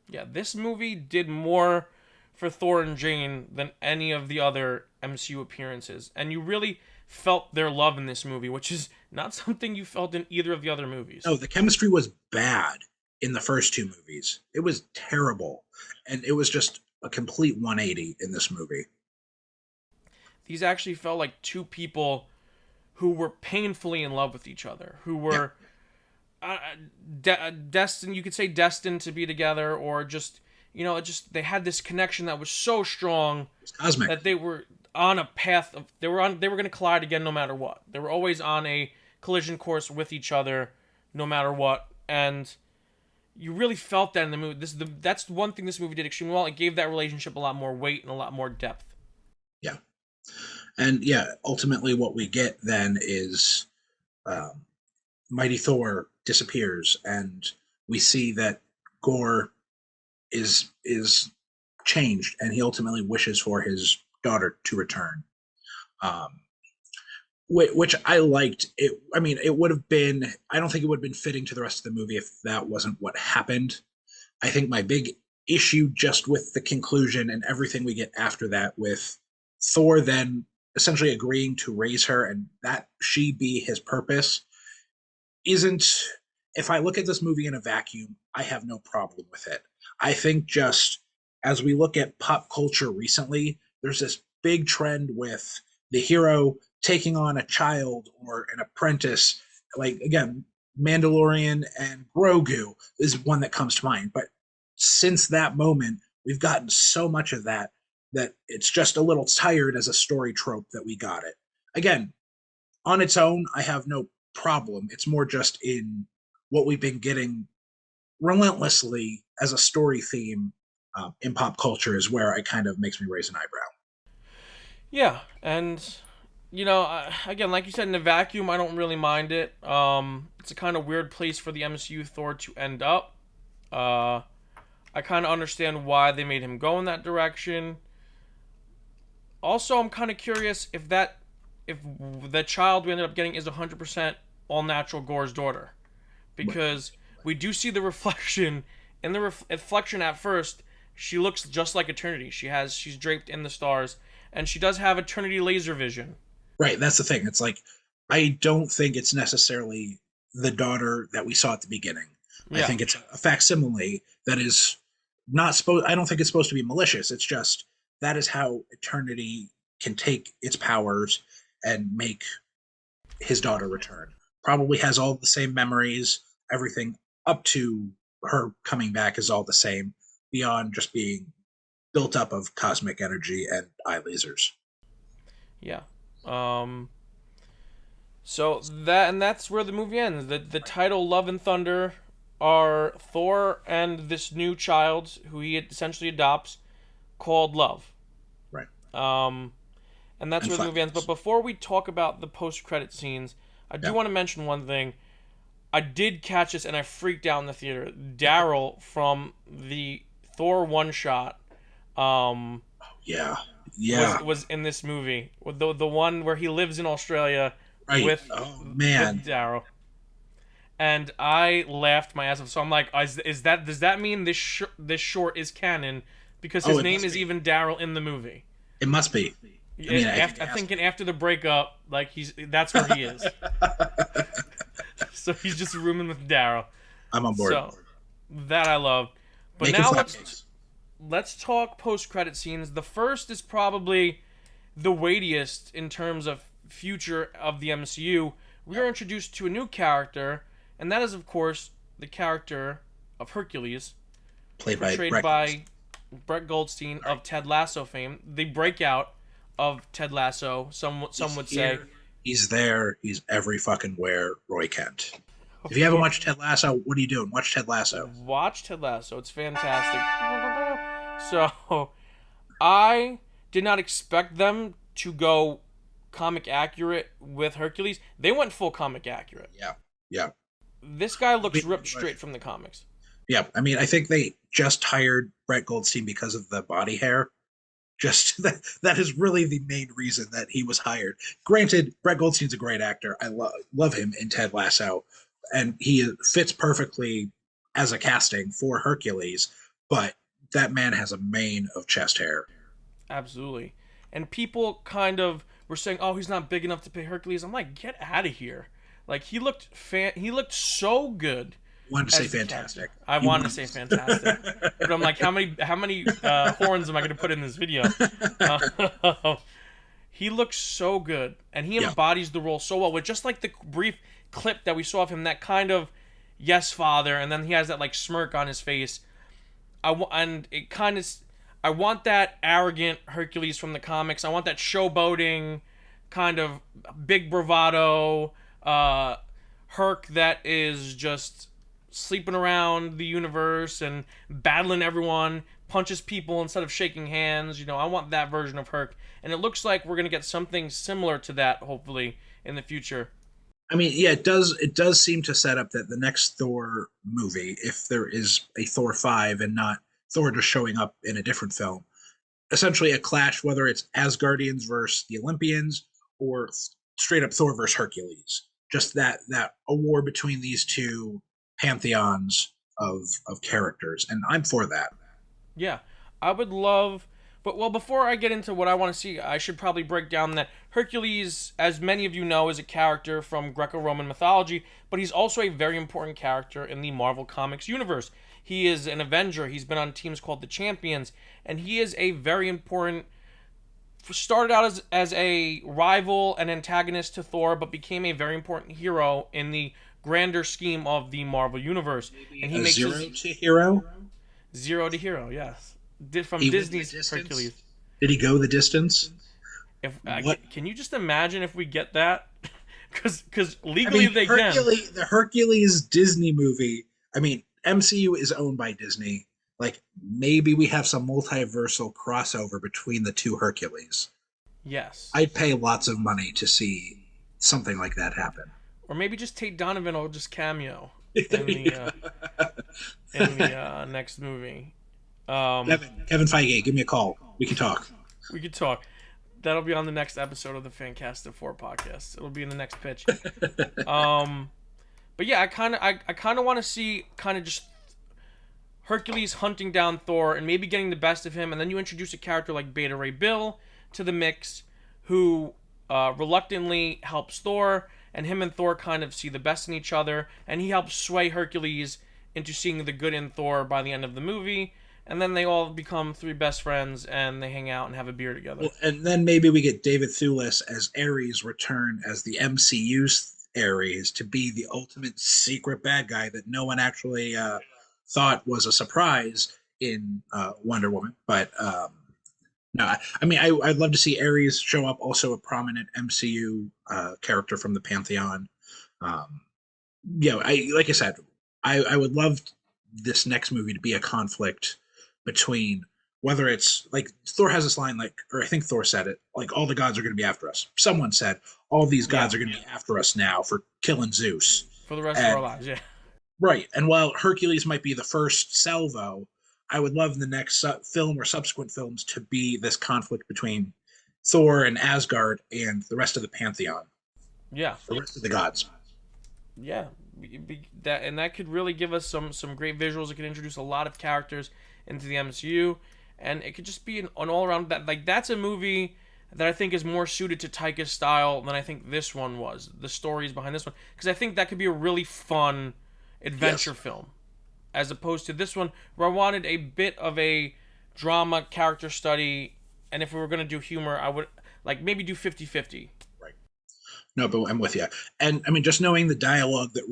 Yeah, this movie did more for Thor and Jane than any of the other MCU appearances. And you really felt their love in this movie, which is not something you felt in either of the other movies. No, the chemistry was bad in the first two movies. It was terrible. And it was just a complete 180 in this movie. These actually felt like two people who were painfully in love with each other, who were destined, you could say destined to be together, or just, they had this connection that was so strong Cosmic. that they were on a path of, they were going to collide again no matter what. They were always on a collision course with each other no matter what, and you really felt that in the movie. That's one thing this movie did extremely well. It gave that relationship a lot more weight and a lot more depth. Yeah. And yeah, ultimately what we get then is Mighty Thor disappears, and we see that Gorr is changed, and he ultimately wishes for his daughter to return. Which I liked. It would have been. I don't think it would have been fitting to the rest of the movie if that wasn't what happened. I think my big issue just with the conclusion and everything we get after that, with Thor then essentially agreeing to raise her and that she be his purpose, isn't. If I look at this movie in a vacuum, I have no problem with it. I think just as we look at pop culture recently, there's this big trend with the hero taking on a child or an apprentice. Like, again, Mandalorian and Grogu is one that comes to mind. But since that moment, we've gotten so much of that it's just a little tired as a story trope that we got it. Again, on its own, I have no problem. It's more just in what we've been getting relentlessly as a story theme in pop culture is where it kind of makes me raise an eyebrow. Yeah, and again, like you said, in a vacuum, I don't really mind it. It's a kind of weird place for the MCU Thor to end up. I kind of understand why they made him go in that direction. Also, I'm kind of curious if the child we ended up getting is 100% all natural Gore's daughter, because we do see the reflection. In the reflection at first, she looks just like Eternity. She's draped in the stars, and she does have Eternity laser vision. Right, that's the thing. It's like, I don't think it's necessarily the daughter that we saw at the beginning. Yeah. I think it's a facsimile that is not supposed. I don't think it's supposed to be malicious. It's just that is how Eternity can take its powers and make his daughter return. Probably has all the same memories. Everything up to her coming back is all the same, beyond just being built up of cosmic energy and eye lasers. Yeah. So that's where the movie ends. The title Love and Thunder are Thor and this new child who he essentially adopts, called Love. Right. And that's where the movie ends. But before we talk about the post-credit scenes, I do want to mention one thing. I did catch this and I freaked out in the theater. Daryl from the Thor one-shot was in this movie. The one where he lives in Australia with Daryl. And I laughed my ass off. So I'm like, does that mean this short is canon? Because his name is even Daryl in the movie. It must be. I'm thinking after the breakup, like that's where he is. So he's just rooming with Daryl. I'm on board. So that I love. But now let's talk post-credit scenes. The first is probably the weightiest in terms of future of the MCU. We are introduced to a new character, and that is, of course, the character of Hercules, portrayed by Brett Goldstein of Ted Lasso fame. The breakout of Ted Lasso, some would say. He's there. He's every fucking where. Roy Kent. If you haven't watched Ted Lasso, what are you doing? Watch Ted Lasso. Watch Ted Lasso. It's fantastic. So, I did not expect them to go comic accurate with Hercules. They went full comic accurate. Yeah, yeah. This guy looks ripped straight from the comics. Yeah, I mean, I think they just hired Brett Goldstein because of the body hair. Just that is really the main reason that he was hired. Granted, Brett Goldstein's a great actor. I love him in Ted Lasso, and he fits perfectly as a casting for Hercules. But that man has a mane of chest hair. Absolutely. And people kind of were saying, "Oh, he's not big enough to play Hercules." I'm like, "Get out of here!" Like he looked so good. Wanted to say fantastic. I wanted to say fantastic, but I'm like, how many horns am I going to put in this video? He looks so good, and he embodies the role so well. With just like the brief clip that we saw of him, that kind of yes, father, and then he has that like smirk on his face. I want that arrogant Hercules from the comics. I want that showboating kind of big bravado Herc that is just sleeping around the universe and battling everyone, punches people instead of shaking hands. I want that version of Herc, and it looks like we're gonna get something similar to that hopefully in the future. I mean, yeah, it does. It does seem to set up that the next Thor movie, if there is a Thor 5 and not Thor just showing up in a different film, essentially a clash, whether it's Asgardians versus the Olympians or straight up Thor versus Hercules. Just that a war between these two pantheons of characters, and I'm for that. Yeah, I would love. But well, before I get into what I want to see, I should probably break down that Hercules, as many of you know, is a character from Greco-Roman mythology, but he's also a very important character in the Marvel Comics universe. He is an Avenger. He's been on teams called the Champions, and he is a very important. Started out as a rival and antagonist to Thor, but became a very important hero in the grander scheme of the Marvel universe. Maybe and he makes to hero. Zero to hero, yes. From Disney's Hercules. Did he go the distance? If can you just imagine if we get that? Because legally they can. The Hercules Disney movie. I mean, MCU is owned by Disney. Like maybe we have some multiversal crossover between the two Hercules. Yes. I'd pay lots of money to see something like that happen. Or maybe just Tate Donovan will just cameo in the next movie. Kevin Feige, give me a call. We can talk. We can talk. That'll be on the next episode of the Fantastic Four podcast. It'll be in the next pitch. But yeah, I kind of want to see kind of just Hercules hunting down Thor and maybe getting the best of him, and then you introduce a character like Beta Ray Bill to the mix, who reluctantly helps Thor, and him and Thor kind of see the best in each other, and he helps sway Hercules into seeing the good in Thor by the end of the movie, and then they all become three best friends, and they hang out and have a beer together. Well, and then maybe we get David Thewlis as Ares return as the MCU's Ares to be the ultimate secret bad guy that no one actually thought was a surprise in Wonder Woman. But no, I mean, I'd love to see Ares show up, also a prominent MCU character from the Pantheon. Like I said, I would love this next movie to be a conflict between whether it's like Thor has this line, like, or I think Thor said it, like all the gods are going to be after us. Someone said all these gods are going to be after us now for killing Zeus for the rest of our lives. Yeah. Right. And while Hercules might be the first salvo, I would love the next film or subsequent films to be this conflict between Thor and Asgard and the rest of the Pantheon. Yeah. The rest of the gods. Yeah. That could really give us some great visuals. It could introduce a lot of characters into the MCU, and it could just be an all-around... That's a movie that I think is more suited to Taika's style than I think this one was. The stories behind this one. Because I think that could be a really fun adventure film, as opposed to this one where I wanted a bit of a drama character study, and if we were going to do humor, I would like maybe do 50-50. Right. No, but I'm with you. And I mean, just knowing the dialogue that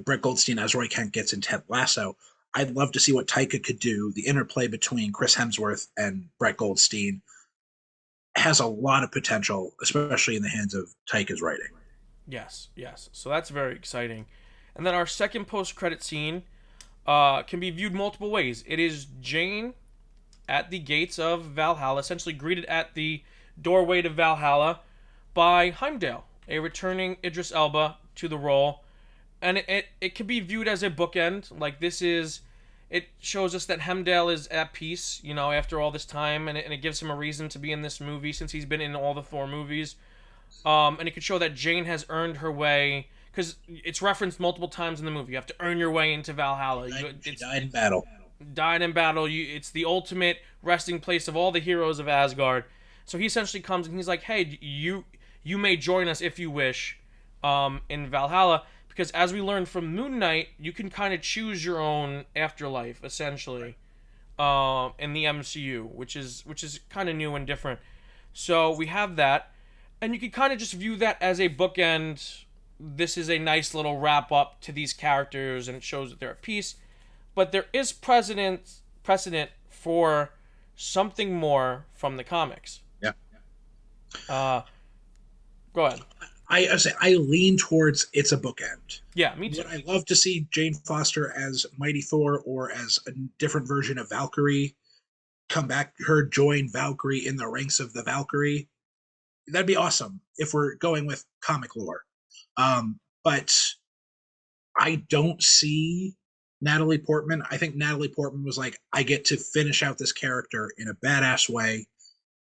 Brett Goldstein as Roy Kent gets in Ted Lasso, I'd love to see what Taika could do. The interplay between Chris Hemsworth and Brett Goldstein has a lot of potential, especially in the hands of Taika's writing. Yes. So that's very exciting. And then our second post-credit scene can be viewed multiple ways. It is Jane at the gates of Valhalla, essentially greeted at the doorway to Valhalla by Heimdall, a returning Idris Elba to the role. And it can be viewed as a bookend. Like, it shows us that Heimdall is at peace, after all this time, and it gives him a reason to be in this movie since he's been in all the Thor movies. And it could show that Jane has earned her way, because it's referenced multiple times in the movie. You have to earn your way into Valhalla. She died in battle. Died in battle. It's the ultimate resting place of all the heroes of Asgard. So he essentially comes and he's like, hey, you may join us if you wish in Valhalla. Because as we learned from Moon Knight, you can kind of choose your own afterlife, essentially, in the MCU, which is kind of new and different. So we have that. And you can kind of just view that as a bookend. This is a nice little wrap-up to these characters, and it shows that they're at peace. But there is precedent for something more from the comics. Yeah. Go ahead. I lean towards it's a bookend. Yeah, me too. Would I love to see Jane Foster as Mighty Thor or as a different version of Valkyrie come back, her join Valkyrie in the ranks of the Valkyrie? That'd be awesome if we're going with comic lore. But I don't see Natalie Portman. I think Natalie Portman was like, I get to finish out this character in a badass way.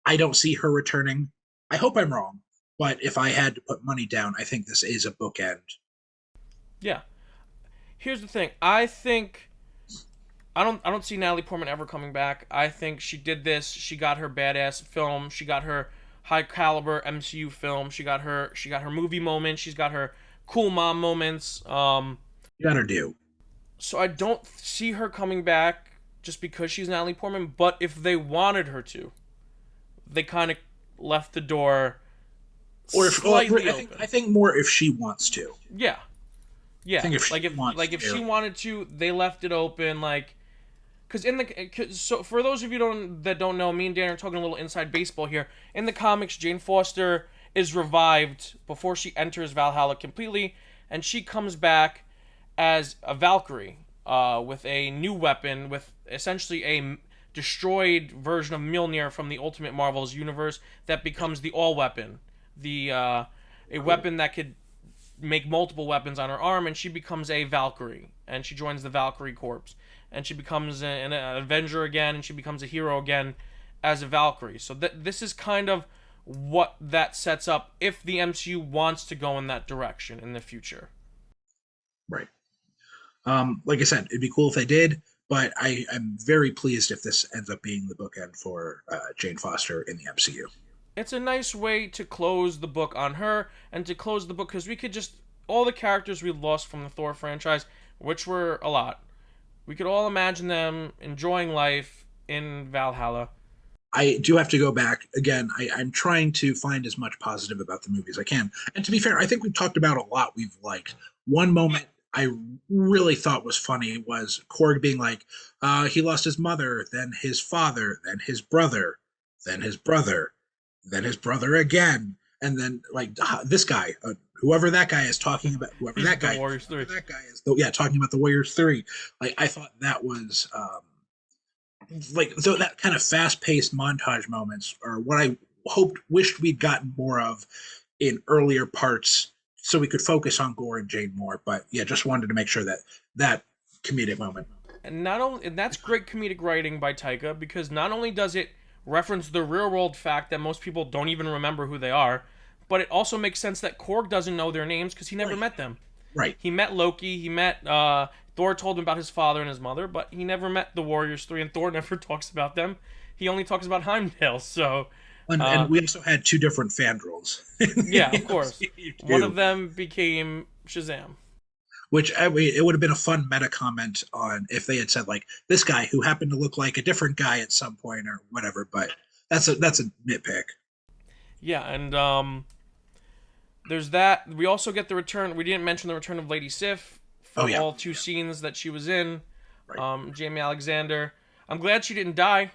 I don't see her returning. I hope I'm wrong. But if I had to put money down, I think this is a bookend. Yeah. Here's the thing. I don't see Natalie Portman ever coming back. I think she did this. She got her badass film. She got her high caliber MCU film. She got her movie moments. She's got her cool mom moments. You got her due. So I don't see her coming back just because she's Natalie Portman. But if they wanted her to, they kind of left the door. Or if I think more if she wants to. Yeah. I think if she wanted to, they left it open. Like, so for those of you that don't know, me and Dan are talking a little inside baseball here. In the comics, Jane Foster is revived before she enters Valhalla completely, and she comes back as a Valkyrie with a new weapon, with essentially a destroyed version of Mjolnir from the Ultimate Marvels universe that becomes the all weapon. A weapon that could make multiple weapons on her arm, and she becomes a Valkyrie, and she joins the Valkyrie Corps, and she becomes an Avenger again, and she becomes a hero again as a Valkyrie. So this is kind of what that sets up if the MCU wants to go in that direction in the future. Right. Like I said, it'd be cool if they did, but I'm very pleased if this ends up being the bookend for Jane Foster in the MCU. It's a nice way to close the book on her, and to close the book, because we could just, all the characters we lost from the Thor franchise, which were a lot, we could all imagine them enjoying life in Valhalla. I do have to go back. Again, I'm trying to find as much positive about the movie as I can. And to be fair, I think we've talked about a lot we've liked. One moment I really thought was funny was Korg being like, he lost his mother, then his father, then his brother, then his brother, then his brother again, and then like this guy, whoever that guy is talking about, whoever that guy, Warriors 3. that guy is, talking about the Warriors 3. Like I thought that was so that kind of fast-paced montage moments are what I wished we'd gotten more of in earlier parts, so we could focus on Gore and Jane more. But yeah, just wanted to make sure that comedic moment. And that's great comedic writing by Taika, because not only does it reference the real-world fact that most people don't even remember who they are, but it also makes sense that Korg doesn't know their names because he never met them. Right. He met Loki, he met Thor told him about his father and his mother, but he never met the Warriors 3, and Thor never talks about them. He only talks about Heimdall, so... And we also had two different Fandrels. Yeah, of course. One of them became Shazam. Which it would have been a fun meta comment on if they had said like this guy who happened to look like a different guy at some point or whatever. But that's a nitpick. Yeah, and there's that. We also get the return. We didn't mention the return of Lady Sif for all two scenes that she was in. Right. Jamie Alexander. I'm glad she didn't die,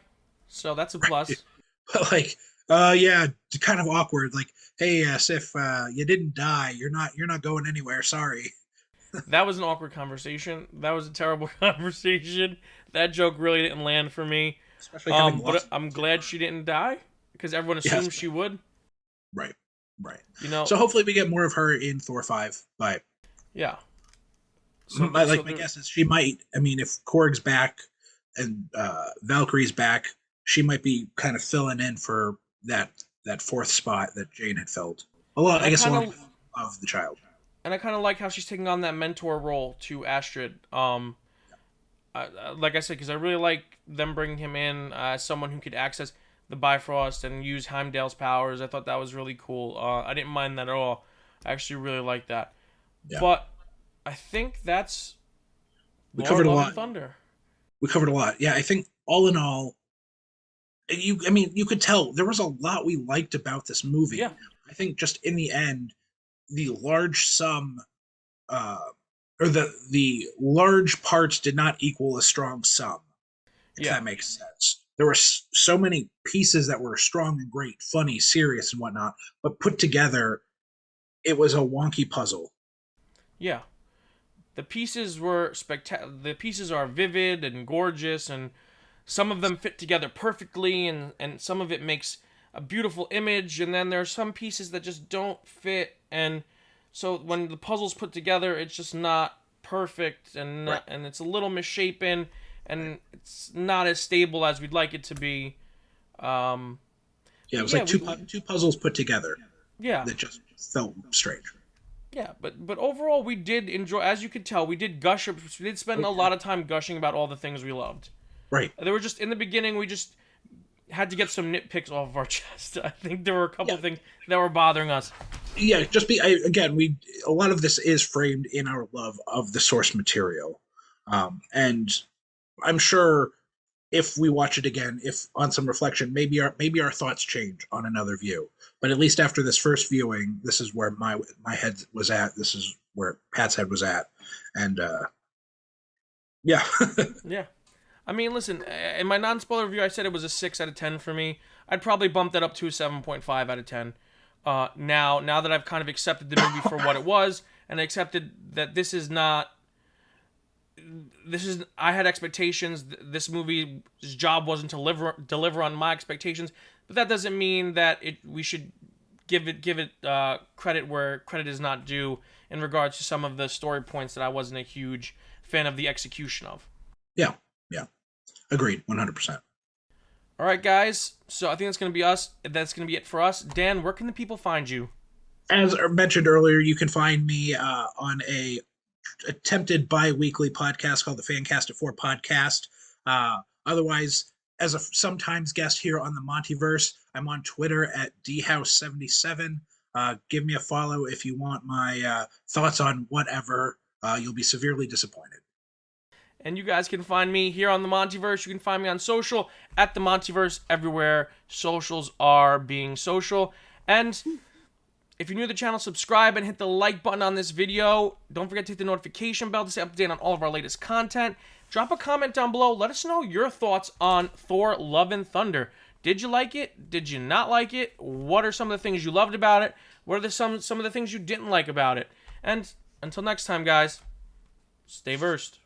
so that's a plus. But like, kind of awkward. Like, hey, Sif, you didn't die. You're not going anywhere. Sorry. That was an awkward conversation. That was a terrible conversation. That joke really didn't land for me. especially having But lost. I'm glad she didn't die because everyone assumed she would. Right, right. You know. So hopefully we get more of her in Thor 5. But Yeah. my guess is she might. I mean, if Korg's back and Valkyrie's back, she might be kind of filling in for that fourth spot that Jane had filled. Along of the child. And I kind of like how she's taking on that mentor role to Astrid. Like I said, because I really like them bringing him in as someone who could access the Bifrost and use Heimdall's powers. I thought that was really cool. I didn't mind that at all. I actually really like that. Yeah. But I think we covered a lot. Thunder. We covered a lot. Yeah, I think all in all, you could tell there was a lot we liked about this movie. Yeah. I think just in the end, the large sum, or the large parts did not equal a strong sum. If that makes sense. There were so many pieces that were strong and great, funny, serious, and whatnot, but put together, it was a wonky puzzle. Yeah. The pieces were The pieces are vivid and gorgeous, and some of them fit together perfectly, and some of it makes a beautiful image, and then there are some pieces that just don't fit, and so when the puzzle's put together, it's just not perfect, and it's a little misshapen, and it's not as stable as we'd like it to be. It was like two puzzles put together. Yeah. That just felt strange. Yeah, but overall, we did enjoy. As you could tell, we did gush. We did spend a lot of time gushing about all the things we loved. Right. There were just in the beginning, we just had to get some nitpicks off of our chest. I think there were a couple things that were bothering us. Yeah, a lot of this is framed in our love of the source material, and I'm sure if we watch it again, if on some reflection, maybe our thoughts change on another view. But at least after this first viewing, this is where my head was at. This is where Pat's head was at, and yeah. Yeah. I mean, listen, in my non-spoiler review, I said it was a 6 out of 10 for me. I'd probably bump that up to a 7.5 out of 10. Now that I've kind of accepted the movie for what it was, and accepted that I had expectations. This movie's job wasn't to deliver on my expectations, but that doesn't mean that we should give it credit where credit is not due in regards to some of the story points that I wasn't a huge fan of the execution of. Yeah. Agreed, 100%. All right, guys. So I think that's going to be us. That's going to be it for us. Dan, where can the people find you? As mentioned earlier, you can find me on a attempted bi-weekly podcast called the Fancast at 4 podcast. Otherwise, as a sometimes guest here on the MontyVerse, I'm on Twitter at dhouse77. Give me a follow if you want my thoughts on whatever. You'll be severely disappointed. And you guys can find me here on the MontyVerse. You can find me on social at the MontyVerse everywhere. Socials are being social. And if you're new to the channel, subscribe and hit the like button on this video. Don't forget to hit the notification bell to stay up to date on all of our latest content. Drop a comment down below. Let us know your thoughts on Thor Love and Thunder. Did you like it? Did you not like it? What are some of the things you loved about it? What are some of the things you didn't like about it? And until next time, guys, stay versed.